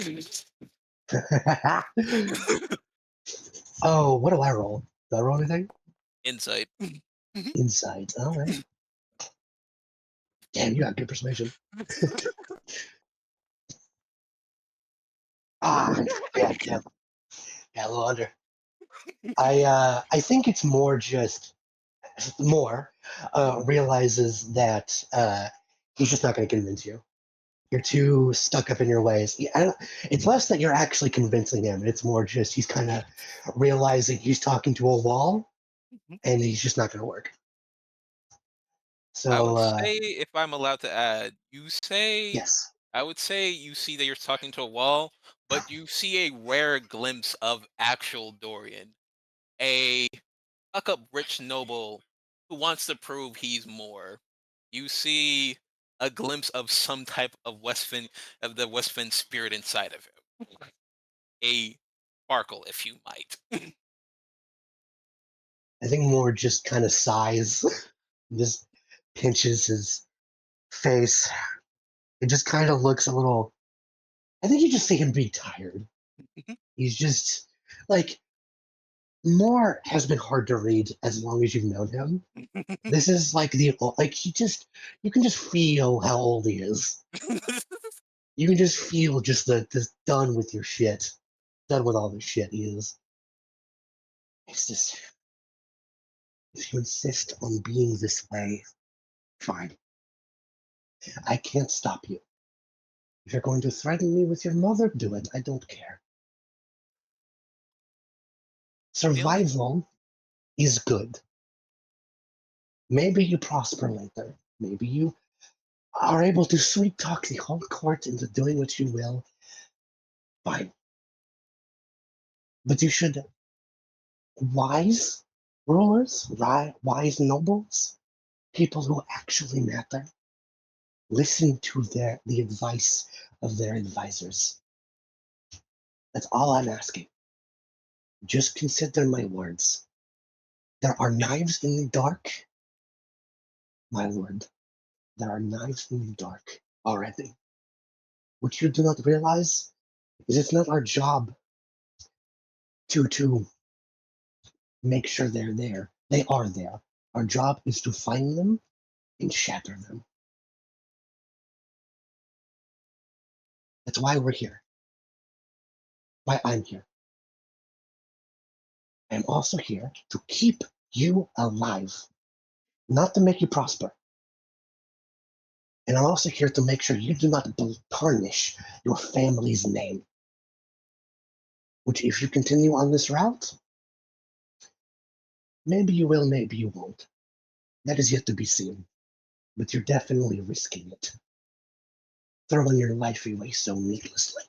Oh, what do I roll? Do I roll anything? Insight. Insight. All right. Damn, you got good persuasion. Ah, yeah, damn. Yeah, a little under. I think it's more just realizes that he's just not going to convince you. You're too stuck up in your ways. Yeah, it's less that you're actually convincing him. It's more just he's kind of realizing he's talking to a wall, and he's just not going to work. I would So say, if I'm allowed to add, yes, I would say you see that you're talking to a wall, but you see a rare glimpse of actual Dorian, a fuck up rich noble who wants to prove he's more. You see a glimpse of some type of the Westfin spirit inside of him. A sparkle, if you might. I think more just kind of sighs, just pinches his face. It just kind of looks a little. I think you just see him be tired. He's just like Moore has been hard to read as long as you've known him. This is like you can just feel how old he is. You can just feel just the done with your shit, done with all the shit he is. It's just if you insist on being this way, fine. I can't stop you. If you're going to threaten me with your mother, do it. I don't care. The only Survival is good. Maybe you prosper later. Maybe you are able to sweet talk the whole court into doing what you will. Fine. But you should wise rulers, wise nobles, people who actually matter, listen to the advice of their advisors. That's all I'm asking. Just consider my words. There are knives in the dark, my lord. There are knives in the dark already. What you do not realize is it's not our job to make sure they're there. They are there. Our job is to find them and shatter them. That's why we're here. Why I'm here. I'm also here to keep you alive, not to make you prosper. And I'm also here to make sure you do not tarnish your family's name. Which, if you continue on this route, maybe you will, maybe you won't. That is yet to be seen. But you're definitely risking it. Throwing your life away so needlessly.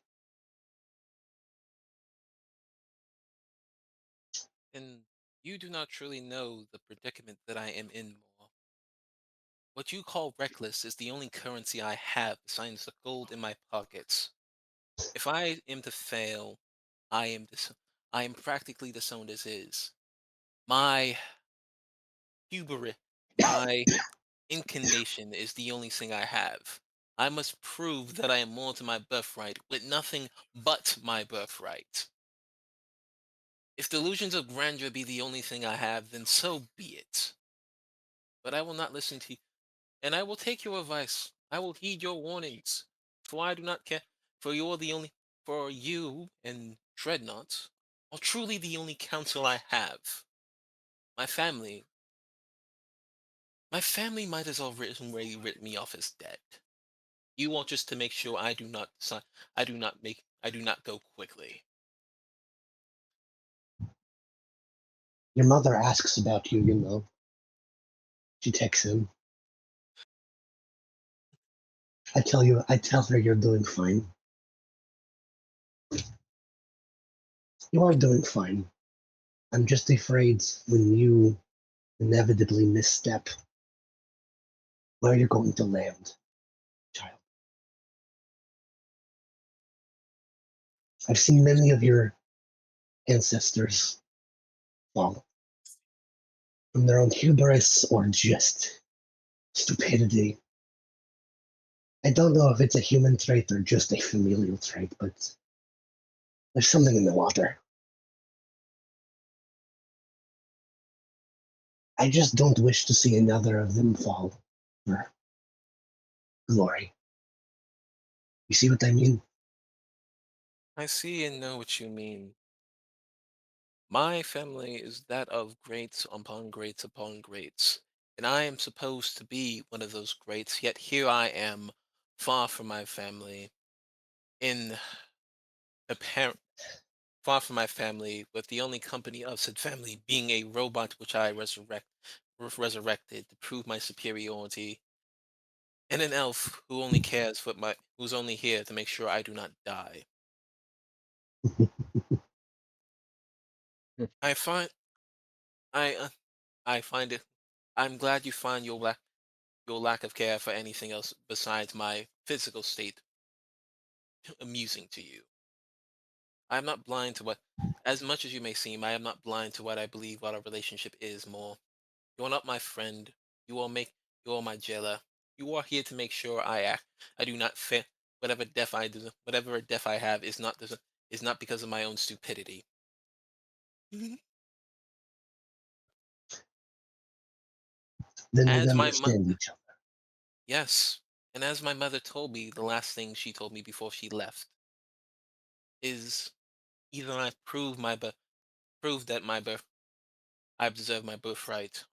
And you do not truly know the predicament that I am in, more. What you call reckless is the only currency I have besides the gold in my pockets. If I am to fail, I am I am practically disowned as is. My hubris, my inclination is the only thing I have. I must prove that I am more to my birthright with nothing but my birthright. If delusions of grandeur be the only thing I have, then so be it. But I will not listen to you, and I will take your advice. I will heed your warnings, for I do not care. For for you and Dreadnought are truly the only counsel I have. My family, my family might as well written me off as dead. You want just to make sure I do not go quickly. Your mother asks about you, you know. She texts him. I tell her you're doing fine. You are doing fine. I'm just afraid when you inevitably misstep where you're going to land, child. I've seen many of your ancestors fall from their own hubris or just stupidity. I don't know if it's a human trait or just a familial trait, but there's something in the water. I just don't wish to see another of them fall for glory. You see what I mean? I see and know what you mean. My family is that of greats upon greats upon greats, and I am supposed to be one of those greats, yet here I am, far from my family, in apparent far from my family, with the only company of said family being a robot which I resurrected to prove my superiority, and an elf who only cares for who's only here to make sure I do not die. I find I I find it. I'm glad you find your lack of care for anything else besides my physical state amusing to you. I am not blind to what, as much as you may seem, I am not blind to what I believe what our relationship is more. You are not my friend. You are my jailer. You are here to make sure I do not fit whatever death I do, whatever death I have is not because of my own stupidity. Then we As understand each other. yes, and as my mother told me, the last thing she told me before she left is either I prove that I deserve my birthright,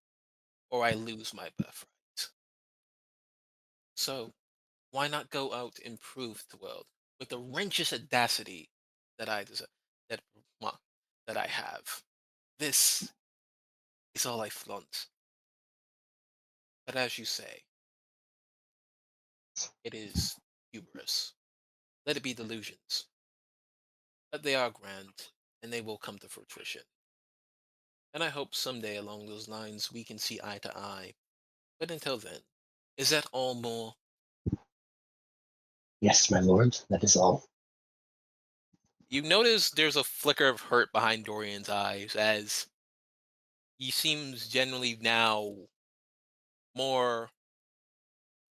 or I lose my birthright. So why not go out and prove to the world with the righteous audacity that I deserve, that well, that I have. This is all I flaunt. But as you say, it is hubris. Let it be delusions. But they are grand, and they will come to fruition. And I hope someday along those lines we can see eye to eye. But until then, is that all more? Yes, my lord, that is all. You notice there's a flicker of hurt behind Dorian's eyes as he seems generally now more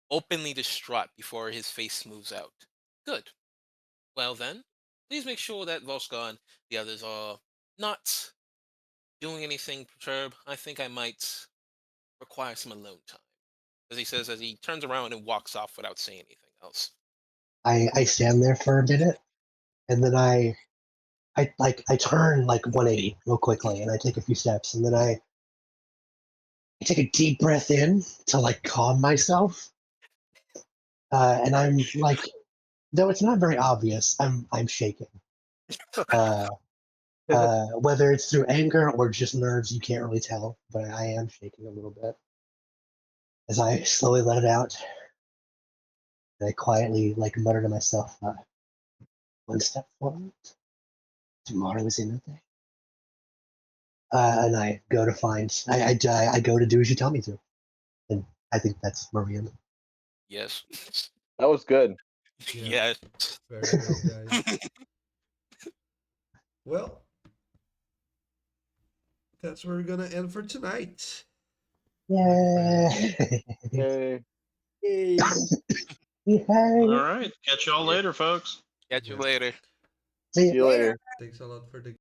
openly distraught before his face smooths out. Good. Well then, please make sure that Volska and the others are not doing anything perturb. I think I might require some alone time. As he says as he turns around and walks off without saying anything else. I stand there for a minute, and then I turn like 180 real quickly, and I take a few steps, and then I take a deep breath in to like calm myself, and I'm like, though it's not very obvious, I'm shaking. Uh, whether it's through anger or just nerves, you can't really tell, but I am shaking a little bit as I slowly let it out. And I quietly like mutter to myself, one step forward, tomorrow is another day. and I go to find. I go to do as you tell me to, and I think that's Marian. Yes. That was good. Yeah. Yes. Very good, guys. Well, that's where we're gonna end for tonight. Yeah. Yay. Yay. All right. Catch y'all Yeah. later, folks. Catch you Yeah. later. See ya. See you later. Thanks a lot for the